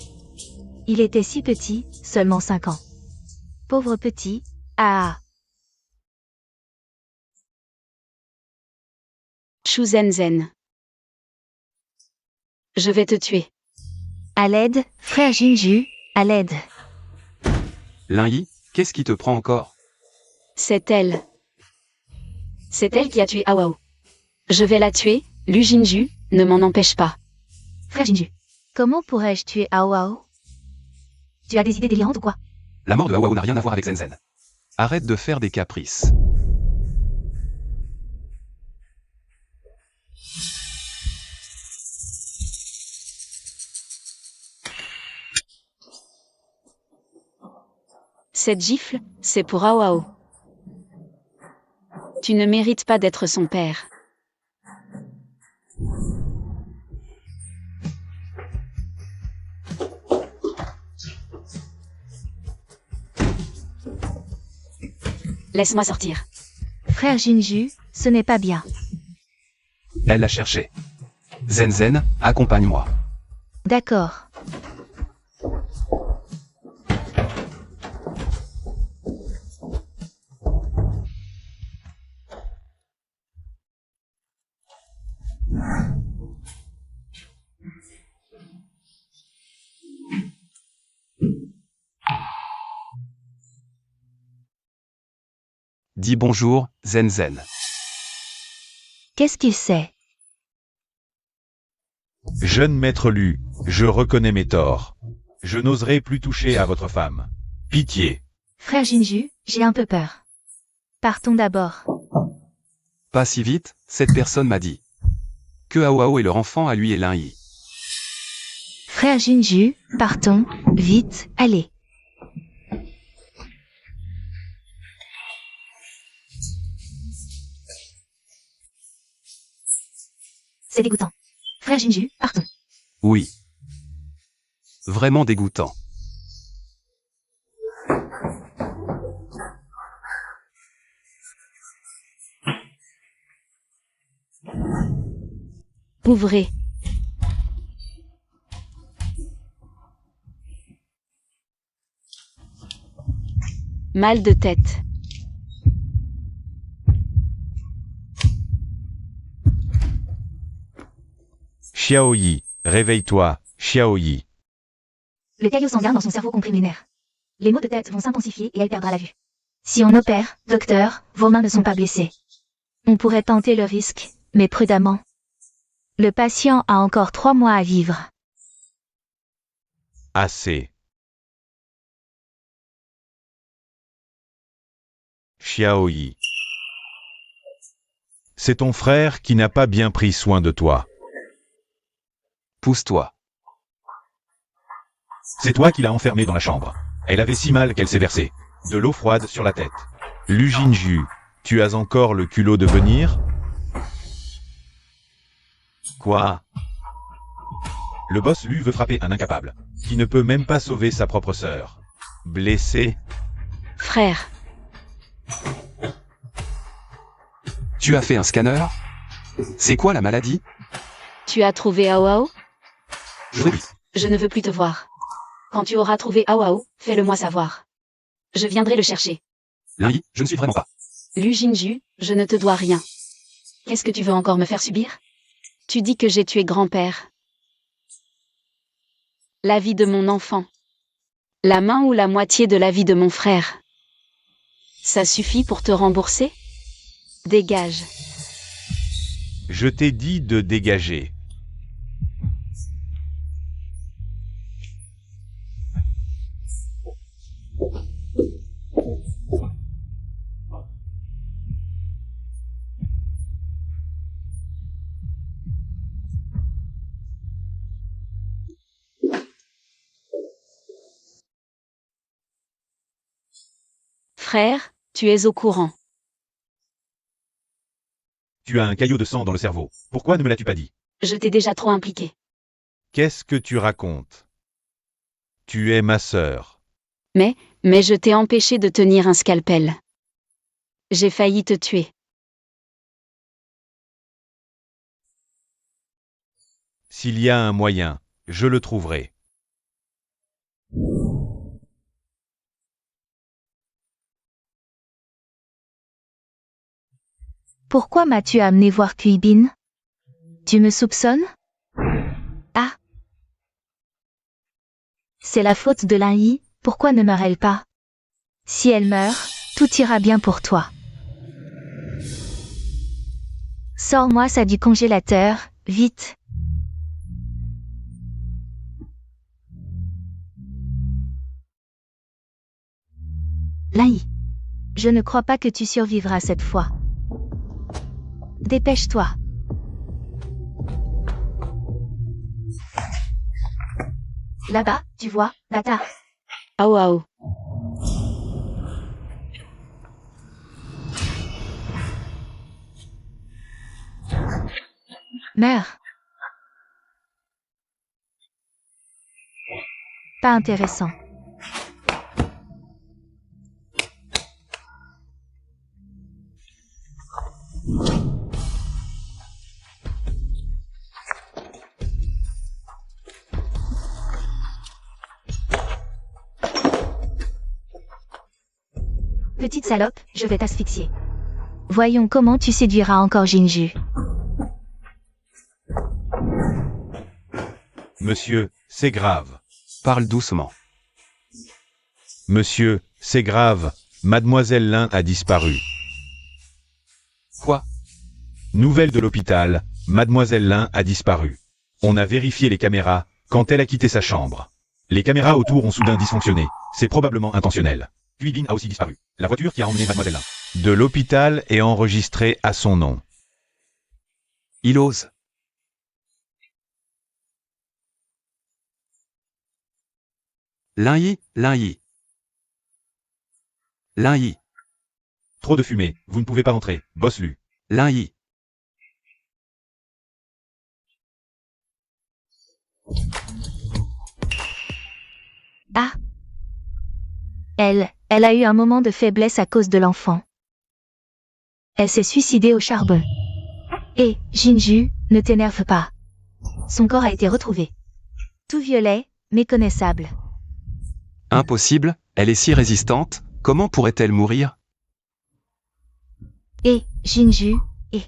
Il était si petit, seulement 5 ans. Pauvre petit, ah! Shu Zenzhen. Je vais te tuer. À l'aide, frère Jinju, à l'aide. Lin-Yi, qu'est-ce qui te prend encore? C'est elle. C'est elle qui a tué Aoao. Je vais la tuer, Lu Jinju, ne m'en empêche pas. Frère Jinju. Comment pourrais-je tuer Aoao? Tu as des idées délirantes ou quoi? La mort de Aoao n'a rien à voir avec Zenzhen. Arrête de faire des caprices. Cette gifle, c'est pour Aoao. Tu ne mérites pas d'être son père. Laisse-moi sortir. Frère Jinju, ce n'est pas bien. Elle l'a cherché. Zenzhen, accompagne-moi. D'accord. Dis bonjour, Zenzhen. Qu'est-ce qu'il sait? Jeune maître Lu, je reconnais mes torts. Je n'oserai plus toucher à votre femme. Pitié. Frère Jinju, j'ai un peu peur. Partons d'abord. Pas si vite, cette personne m'a dit. Que Aoao et leur enfant à lui et Lin-Yi. Frère Jinju, partons, vite, allez. C'est dégoûtant. Frère Jinju, partons. Oui. Vraiment dégoûtant. Ouvrez. Mal de tête. Xiaoyi, réveille-toi, Xiaoyi. Le caillot sanguin dans son cerveau comprime les nerfs. Les maux de tête vont s'intensifier et elle perdra la vue. Si on opère, docteur, vos mains ne sont pas blessées. On pourrait tenter le risque, mais prudemment. Le patient a encore 3 mois à vivre. Assez. Xiaoyi. C'est ton frère qui n'a pas bien pris soin de toi. Pousse-toi. C'est toi qui l'as enfermée dans la chambre. Elle avait si mal qu'elle s'est versée de l'eau froide sur la tête. Lu Jinju, tu as encore le culot de venir? Quoi? Le boss Lu veut frapper un incapable, qui ne peut même pas sauver sa propre sœur. Blessé? Frère. Tu as fait un scanner? C'est quoi la maladie? Tu as trouvé Aoao? Oui. Je ne veux plus te voir. Quand tu auras trouvé Aoao, fais-le-moi savoir. Je viendrai le chercher. Lin, je ne suis vraiment pas. Lu Jinju, je ne te dois rien. Qu'est-ce que tu veux encore me faire subir? Tu dis que j'ai tué grand-père. La vie de mon enfant. La main ou la moitié de la vie de mon frère. Ça suffit pour te rembourser? Dégage. Je t'ai dit de dégager. Frère, tu es au courant. Tu as un caillot de sang dans le cerveau. Pourquoi ne me l'as-tu pas dit? Je t'ai déjà trop impliqué. Qu'est-ce que tu racontes? Tu es ma sœur. Mais je t'ai empêché de tenir un scalpel. J'ai failli te tuer. S'il y a un moyen, je le trouverai. Pourquoi m'as-tu amené voir Kuibin? Tu me soupçonnes? Ah. C'est la faute de Lin Yi, pourquoi ne meurt-elle pas? Si elle meurt, tout ira bien pour toi. Sors-moi ça du congélateur, vite. Lin Yi. Je ne crois pas que tu survivras cette fois. Dépêche-toi. Là-bas, tu vois, Bata. Aoao. Meurs. Pas intéressant. Petite salope, je vais t'asphyxier. Voyons comment tu séduiras encore Jinju. Monsieur, c'est grave. Parle doucement. Monsieur, c'est grave. Mademoiselle Lin a disparu. Quoi? Nouvelle de l'hôpital, Mademoiselle Lin a disparu. On a vérifié les caméras quand elle a quitté sa chambre. Les caméras autour ont soudain dysfonctionné. C'est probablement intentionnel. Kuibin a aussi disparu. La voiture qui a emmené Mademoiselle Lin de l'hôpital est enregistrée à son nom. Il ose. Lin Yi, Lin Yi. Lin Yi, Trop de fumée, vous ne pouvez pas entrer. Boss Lu. Lin Yi. Ah. Elle a eu un moment de faiblesse à cause de l'enfant. Elle s'est suicidée au charbon. Et, Jinju, ne t'énerve pas. Son corps a été retrouvé. Tout violet, méconnaissable. Impossible, elle est si résistante, Comment pourrait-elle mourir? Et, Jinju, et.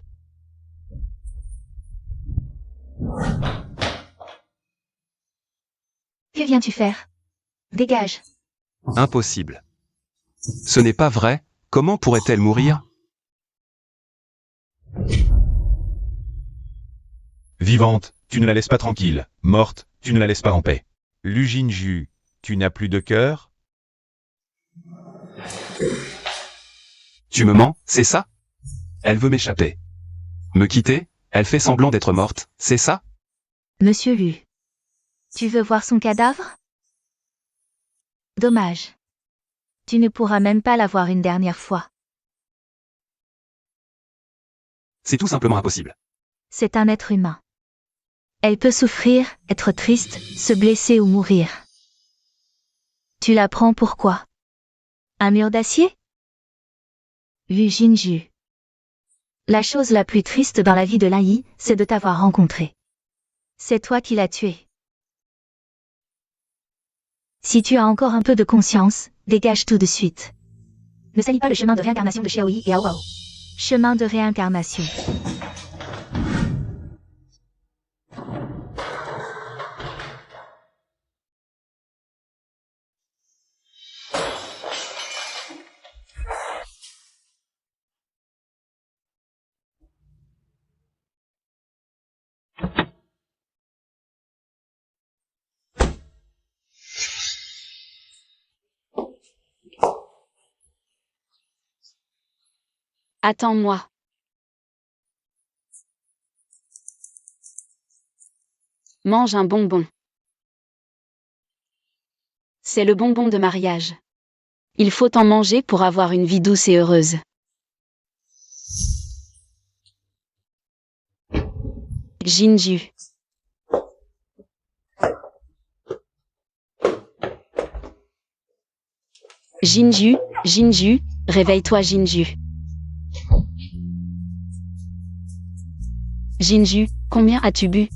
Que viens-tu faire? Dégage. Impossible. Ce n'est pas vrai, comment pourrait-elle mourir? Vivante, tu ne la laisses pas tranquille. Morte, tu ne la laisses pas en paix. Lu Jinju, tu n'as plus de cœur? Tu me mens, c'est ça? Elle veut m'échapper. Me quitter? Elle fait semblant d'être morte, c'est ça? Monsieur Lu. Tu veux voir son cadavre? Dommage. Tu ne pourras même pas la voir une dernière fois. C'est tout simplement impossible. C'est un être humain. Elle peut souffrir, être triste, se blesser ou mourir. Tu la prends pour quoi? Un mur d'acier? Lu Jinju. La chose la plus triste dans la vie de Lin-Yi, c'est de t'avoir rencontré. C'est toi qui l'as tué. Si tu as encore un peu de conscience, dégage tout de suite. Ne salis pas le chemin de réincarnation de Xiaoyi et Aoao. Chemin de réincarnation. Attends-moi. Mange un bonbon. C'est le bonbon de mariage. Il faut en manger pour avoir une vie douce et heureuse. Jinju. Jinju, Jinju, réveille-toi Jinju. Jinju, combien as-tu bu?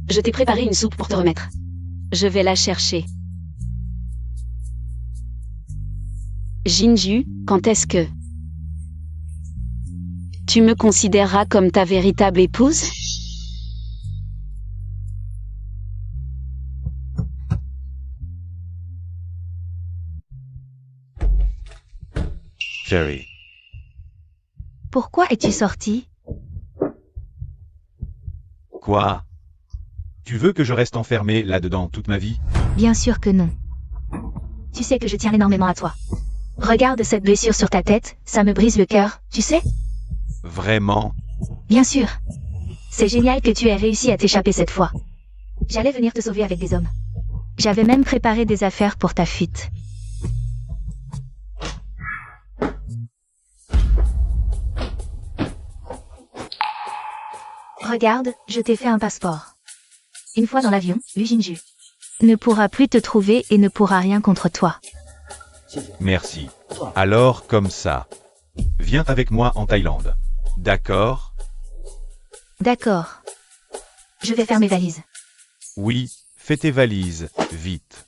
Je t'ai préparé une soupe pour te remettre. Je vais la chercher. Jinju, quand est-ce que tu me considéreras comme ta véritable épouse? Jerry. Pourquoi es-tu sorti? Quoi? Tu veux que je reste enfermé là-dedans toute ma vie? Bien sûr que non. Tu sais que je tiens énormément à toi. Regarde cette blessure sur ta tête, ça me brise le cœur, tu sais? Vraiment? Bien sûr. C'est génial que tu aies réussi à t'échapper cette fois. J'allais venir te sauver avec des hommes. J'avais même préparé des affaires pour ta fuite. Regarde, je t'ai fait un passeport. Une fois dans l'avion, Lu Jinju ne pourra plus te trouver et ne pourra rien contre toi. Merci. Alors comme ça. Viens avec moi en Thaïlande. D'accord? D'accord. Je vais faire mes valises. Oui, fais tes valises, vite.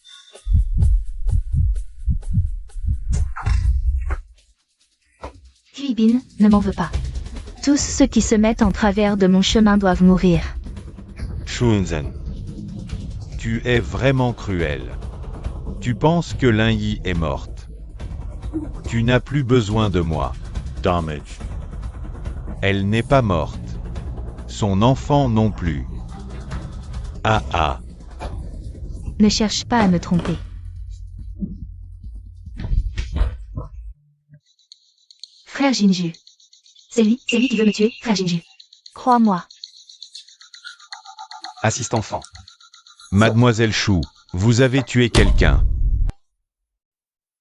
Hui Bin, ne m'en veux pas. Tous ceux qui se mettent en travers de mon chemin doivent mourir. Shunzen. Tu es vraiment cruel. Tu penses que Lin-Yi est morte. Tu n'as plus besoin de moi. Damage. Elle n'est pas morte. Son enfant non plus. Ah ah. Ne cherche pas à me tromper. Frère Jinju. C'est lui qui veut me tuer, frère Jinju. Crois-moi. Assiste enfant. Mademoiselle Chou, vous avez tué quelqu'un.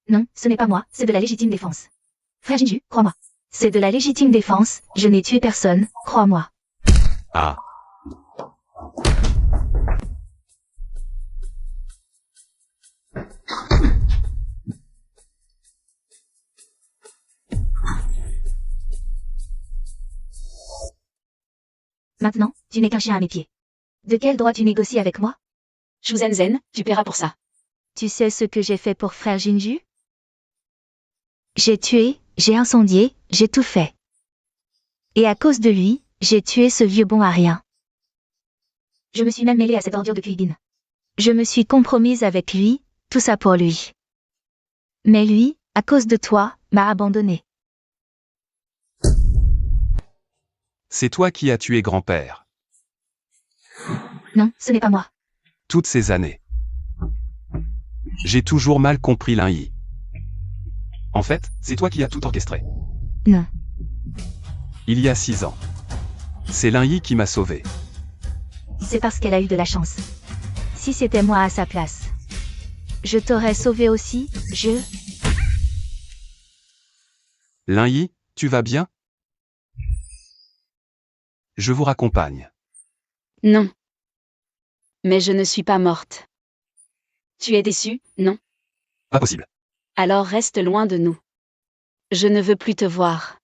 Non, ce n'est pas moi, c'est de la légitime défense. Frère Jinju, crois-moi. C'est de la légitime défense, je n'ai tué personne, crois-moi. Ah. Maintenant, tu n'es qu'un chien à mes pieds. De quel droit tu négocies avec moi? Shuzhen Zen, tu paieras pour ça. Tu sais ce que j'ai fait pour frère Jinju? J'ai tué, j'ai incendié, j'ai tout fait. Et à cause de lui, j'ai tué ce vieux bon à rien. Je me suis même mêlée à cette ordure de Kuibin. Je me suis compromise avec lui, tout ça pour lui. Mais lui, à cause de toi, m'a abandonnée. C'est toi qui as tué grand-père. Non, ce n'est pas moi. Toutes ces années. J'ai toujours mal compris Lin-Yi. En fait, c'est toi qui as tout orchestré. Non. Il y a 6 ans. C'est Lin-Yi qui m'a sauvé. C'est parce qu'elle a eu de la chance. Si c'était moi à sa place, je t'aurais sauvé aussi, Lin-Yi, tu vas bien? Je vous raccompagne. Non. Mais je ne suis pas morte. Tu es déçu, non? Pas possible. Alors reste loin de nous. Je ne veux plus te voir.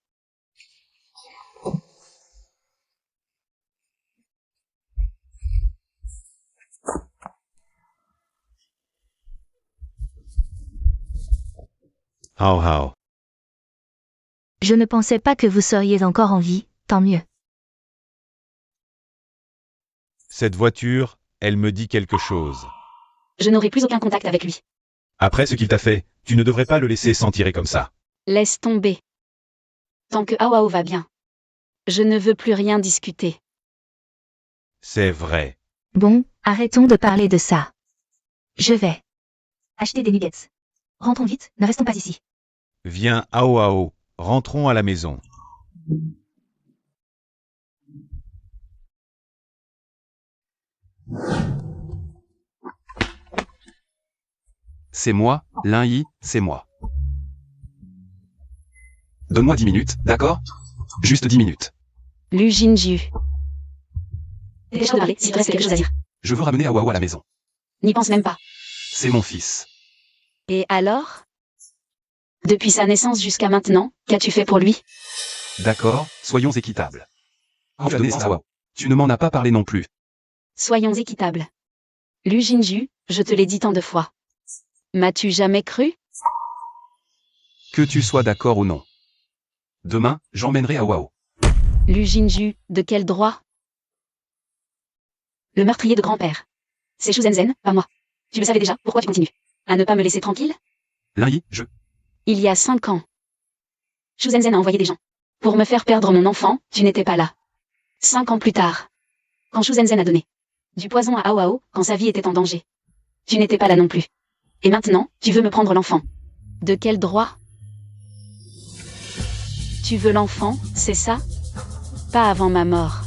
Hao Hao. Je ne pensais pas que vous seriez encore en vie, tant mieux. Cette voiture, elle me dit quelque chose. Je n'aurai plus aucun contact avec lui. Après ce qu'il t'a fait, tu ne devrais pas le laisser s'en tirer comme ça. Laisse tomber. Tant que Hao Hao va bien. Je ne veux plus rien discuter. C'est vrai. Bon, arrêtons de parler de ça. Je vais acheter des nuggets. Rentrons vite, ne restons pas ici. Viens, Hao Hao, rentrons à la maison. C'est moi, Lin-Yi, c'est moi. Donne-moi 10 minutes, d'accord? Juste 10 minutes. Lu Jinju. Dépêche-toi de parler, s'il te reste quelque chose à dire. Je veux ramener Hao Hao à la maison. N'y pense même pas. C'est mon fils. Et alors? Depuis sa naissance jusqu'à maintenant, qu'as-tu fait pour lui? D'accord, soyons équitables. Tu as donné ça à Hao Hao. Tu ne m'en as pas parlé non plus. Soyons équitables. Lu Jinju, je te l'ai dit tant de fois. M'as-tu jamais cru? Que tu sois d'accord ou non. Demain, j'emmènerai Hao Hao. Lu Jinju, de quel droit? Le meurtrier de grand-père. C'est Shu Zenzhen, pas moi. Tu le savais déjà, pourquoi tu continues? À ne pas me laisser tranquille? Lin-Yi, Il y a 5 ans. Shu Zenzhen a envoyé des gens. Pour me faire perdre mon enfant, tu n'étais pas là. 5 ans plus tard. Quand Shu Zenzhen a donné du poison à Hao Hao, quand sa vie était en danger. Tu n'étais pas là non plus. Et maintenant, tu veux me prendre l'enfant. De quel droit? Tu veux l'enfant, c'est ça? Pas avant ma mort.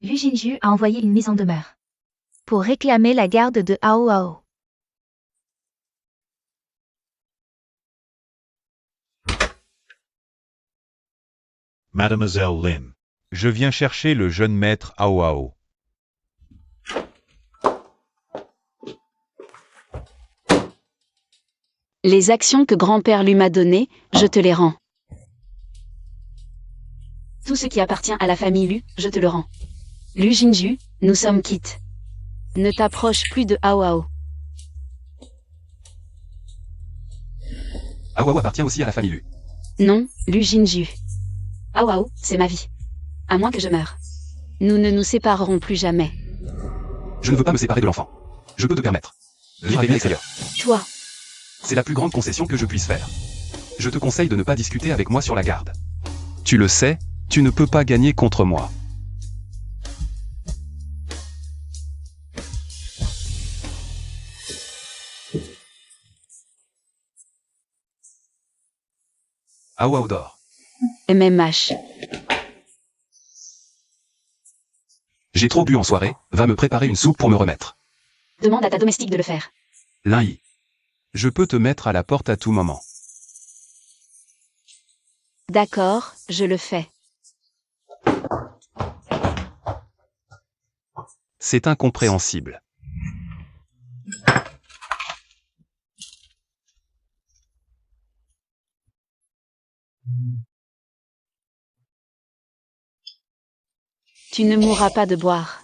Lu Jinju a envoyé une mise en demeure. Pour réclamer la garde de Hao Hao. Mademoiselle Lin. Je viens chercher le jeune maître Hao Hao. Les actions que grand-père lui m'a données, je te les rends. Tout ce qui appartient à la famille Lu, je te le rends. Lu Jinju, nous sommes quittes. Ne t'approche plus de Hao Hao. Hao Hao appartient aussi à la famille Lu. Non, Lu Jinju. Hao Hao, c'est ma vie. À moins que je meure. Nous ne nous séparerons plus jamais. Je ne veux pas me séparer de l'enfant. Je peux te permettre. Vivre avec l'extérieur. Toi, C'est la plus grande concession que je puisse faire. Je te conseille de ne pas discuter avec moi sur la garde. Tu le sais, tu ne peux pas gagner contre moi. Hao Hao dort. MMH. J'ai trop bu en soirée, va me préparer une soupe pour me remettre. Demande à ta domestique de le faire. Lin-Yi. Je peux te mettre à la porte à tout moment. D'accord, je le fais. C'est incompréhensible. Tu ne mourras pas de boire.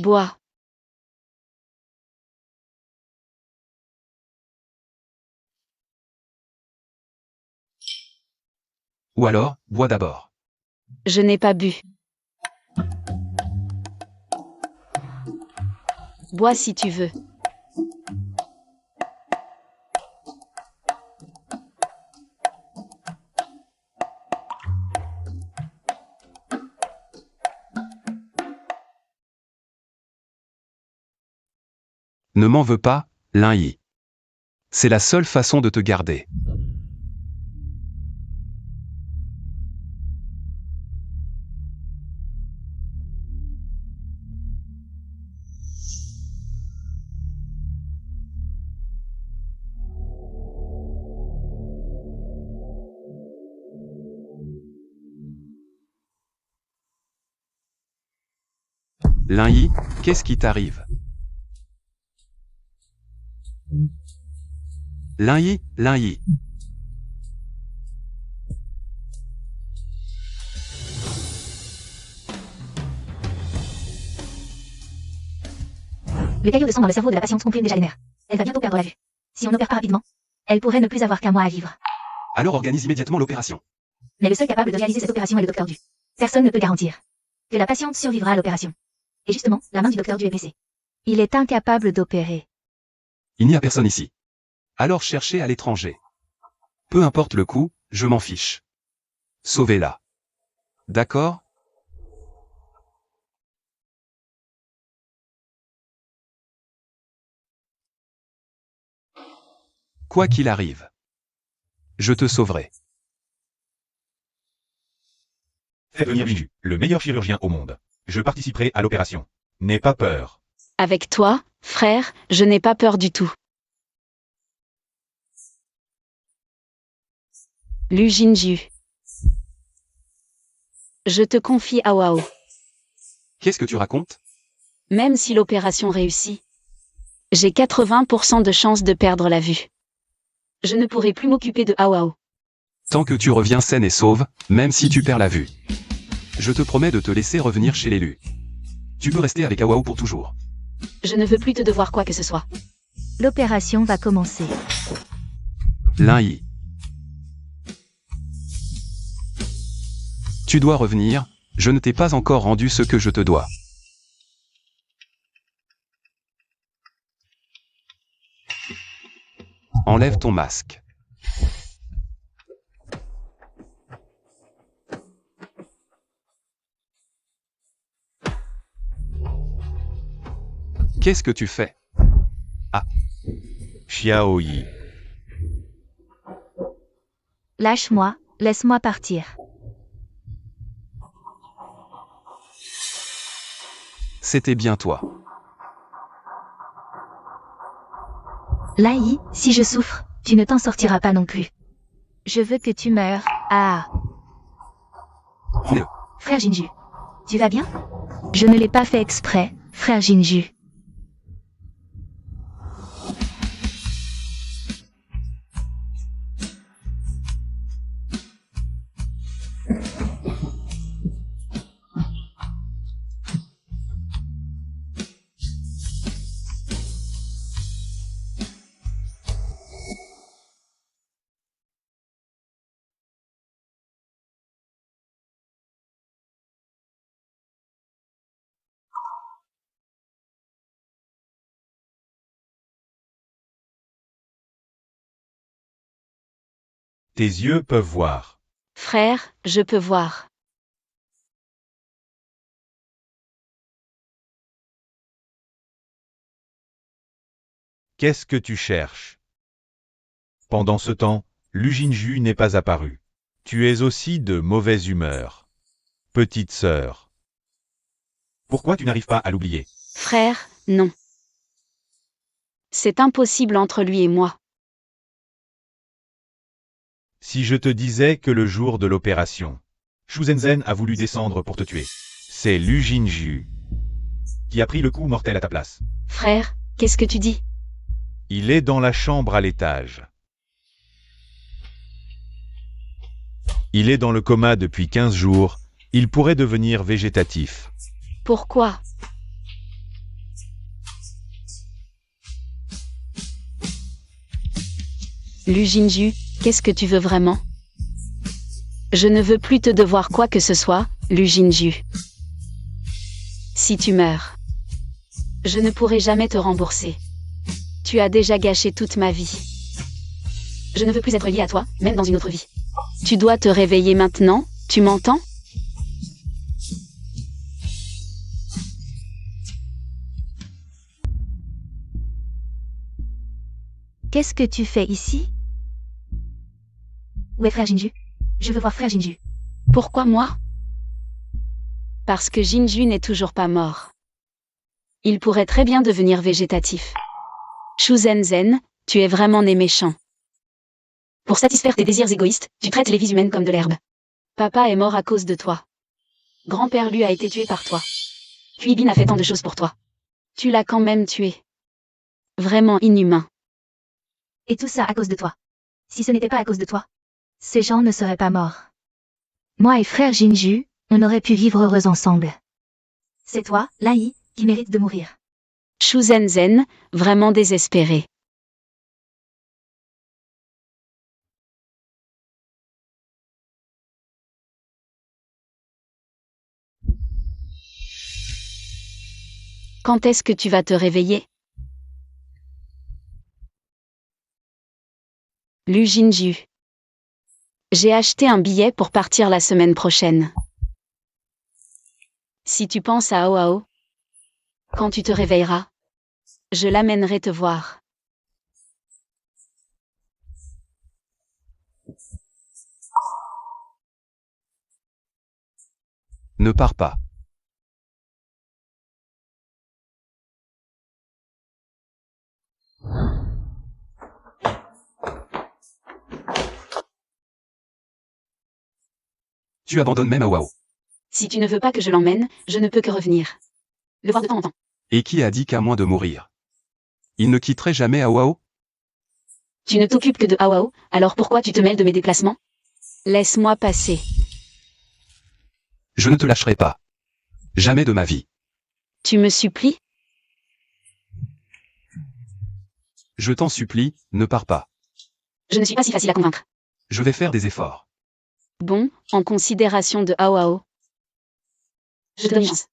Bois. Ou alors, bois d'abord. Je n'ai pas bu. Bois si tu veux. Ne m'en veux pas, Lin Yi. C'est la seule façon de te garder. Lin Yi, qu'est-ce qui t'arrive? Lin Yi, Lin Yi. Le caillot de sang dans le cerveau de la patiente comprime déjà les nerfs. Elle va bientôt perdre la vue. Si on n'opère pas rapidement, elle pourrait ne plus avoir qu'un mois à vivre. Alors organise immédiatement l'opération. Mais le seul capable de réaliser cette opération est le docteur Du. Personne ne peut garantir que la patiente survivra à l'opération. Et justement, la main du docteur Du est blessée. Il est incapable d'opérer. Il n'y a personne ici. Alors cherchez à l'étranger. Peu importe le coût, je m'en fiche. Sauvez-la. D'accord? Quoi qu'il arrive, je te sauverai. Fais venir Jinju, le meilleur chirurgien au monde. Je participerai à l'opération. N'aie pas peur. Avec toi, frère, je n'ai pas peur du tout. Lu Jinju. Je te confie à Wao. Qu'est-ce que tu racontes? Même si l'opération réussit, j'ai 80% de chance de perdre la vue. Je ne pourrai plus m'occuper de Awao. Tant que tu reviens saine et sauve, même si tu perds la vue. Je te promets de te laisser revenir chez l'élu. Tu peux rester avec Awao pour toujours. Je ne veux plus te devoir quoi que ce soit. L'opération va commencer. Lin Yi. Tu dois revenir, je ne t'ai pas encore rendu ce que je te dois. Enlève ton masque. Qu'est-ce que tu fais? Xiao Yi. Lâche-moi, laisse-moi partir. C'était bien toi. Lin Yi, si je souffre, tu ne t'en sortiras pas non plus. Je veux que tu meures. Ah. Ne. Frère Jinju. Tu vas bien? Je ne l'ai pas fait exprès, frère Jinju. Tes yeux peuvent voir. Frère, je peux voir. Qu'est-ce que tu cherches? Pendant ce temps, Lu Jinju n'est pas apparu. Tu es aussi de mauvaise humeur. Petite sœur. Pourquoi tu n'arrives pas à l'oublier? Frère, non. C'est impossible entre lui et moi. Si je te disais que le jour de l'opération, Shu Zenzhen a voulu descendre pour te tuer. C'est Lu Jinju qui a pris le coup mortel à ta place. Frère, qu'est-ce que tu dis? Il est dans la chambre à l'étage. Il est dans le coma depuis 15 jours. Il pourrait devenir végétatif. Pourquoi? Lu Jinju, qu'est-ce que tu veux vraiment? Je ne veux plus te devoir quoi que ce soit, Lu Jinju. Si tu meurs, je ne pourrai jamais te rembourser. Tu as déjà gâché toute ma vie. Je ne veux plus être lié à toi, même dans une autre vie. Tu dois te réveiller maintenant, tu m'entends? Qu'est-ce que tu fais ici? Où est frère Jinju? Je veux voir frère Jinju. Pourquoi moi? Parce que Jinju n'est toujours pas mort. Il pourrait très bien devenir végétatif. Shuzen-zen, tu es vraiment né méchant. Pour satisfaire tes désirs égoïstes, tu traites les vies humaines comme de l'herbe. Papa est mort à cause de toi. Grand-père Lu a été tué par toi. Puis Bin a fait tant de choses pour toi. Tu l'as quand même tué. Vraiment inhumain. Et tout ça à cause de toi. Si ce n'était pas à cause de toi, ces gens ne seraient pas morts. Moi et frère Jinju, on aurait pu vivre heureux ensemble. C'est toi, Lai, qui mérite de mourir. Shuzen-zen, vraiment désespéré. Quand est-ce que tu vas te réveiller? Lu Jinju. J'ai acheté un billet pour partir la semaine prochaine. Si tu penses à Aoao, quand tu te réveilleras, je l'amènerai te voir. Ne pars pas. Tu abandonnes même Aoao. Si tu ne veux pas que je l'emmène, je ne peux que revenir. Le voir de temps en temps. Et qui a dit qu'à moins de mourir, il ne quitterait jamais Aoao? Tu ne t'occupes que de Aoao, alors pourquoi tu te mêles de mes déplacements? Laisse-moi passer. Je ne te lâcherai pas. Jamais de ma vie. Tu me supplies? Je t'en supplie, ne pars pas. Je ne suis pas si facile à convaincre. Je vais faire des efforts. Bon, en considération de Aoao. Je te donne une chance.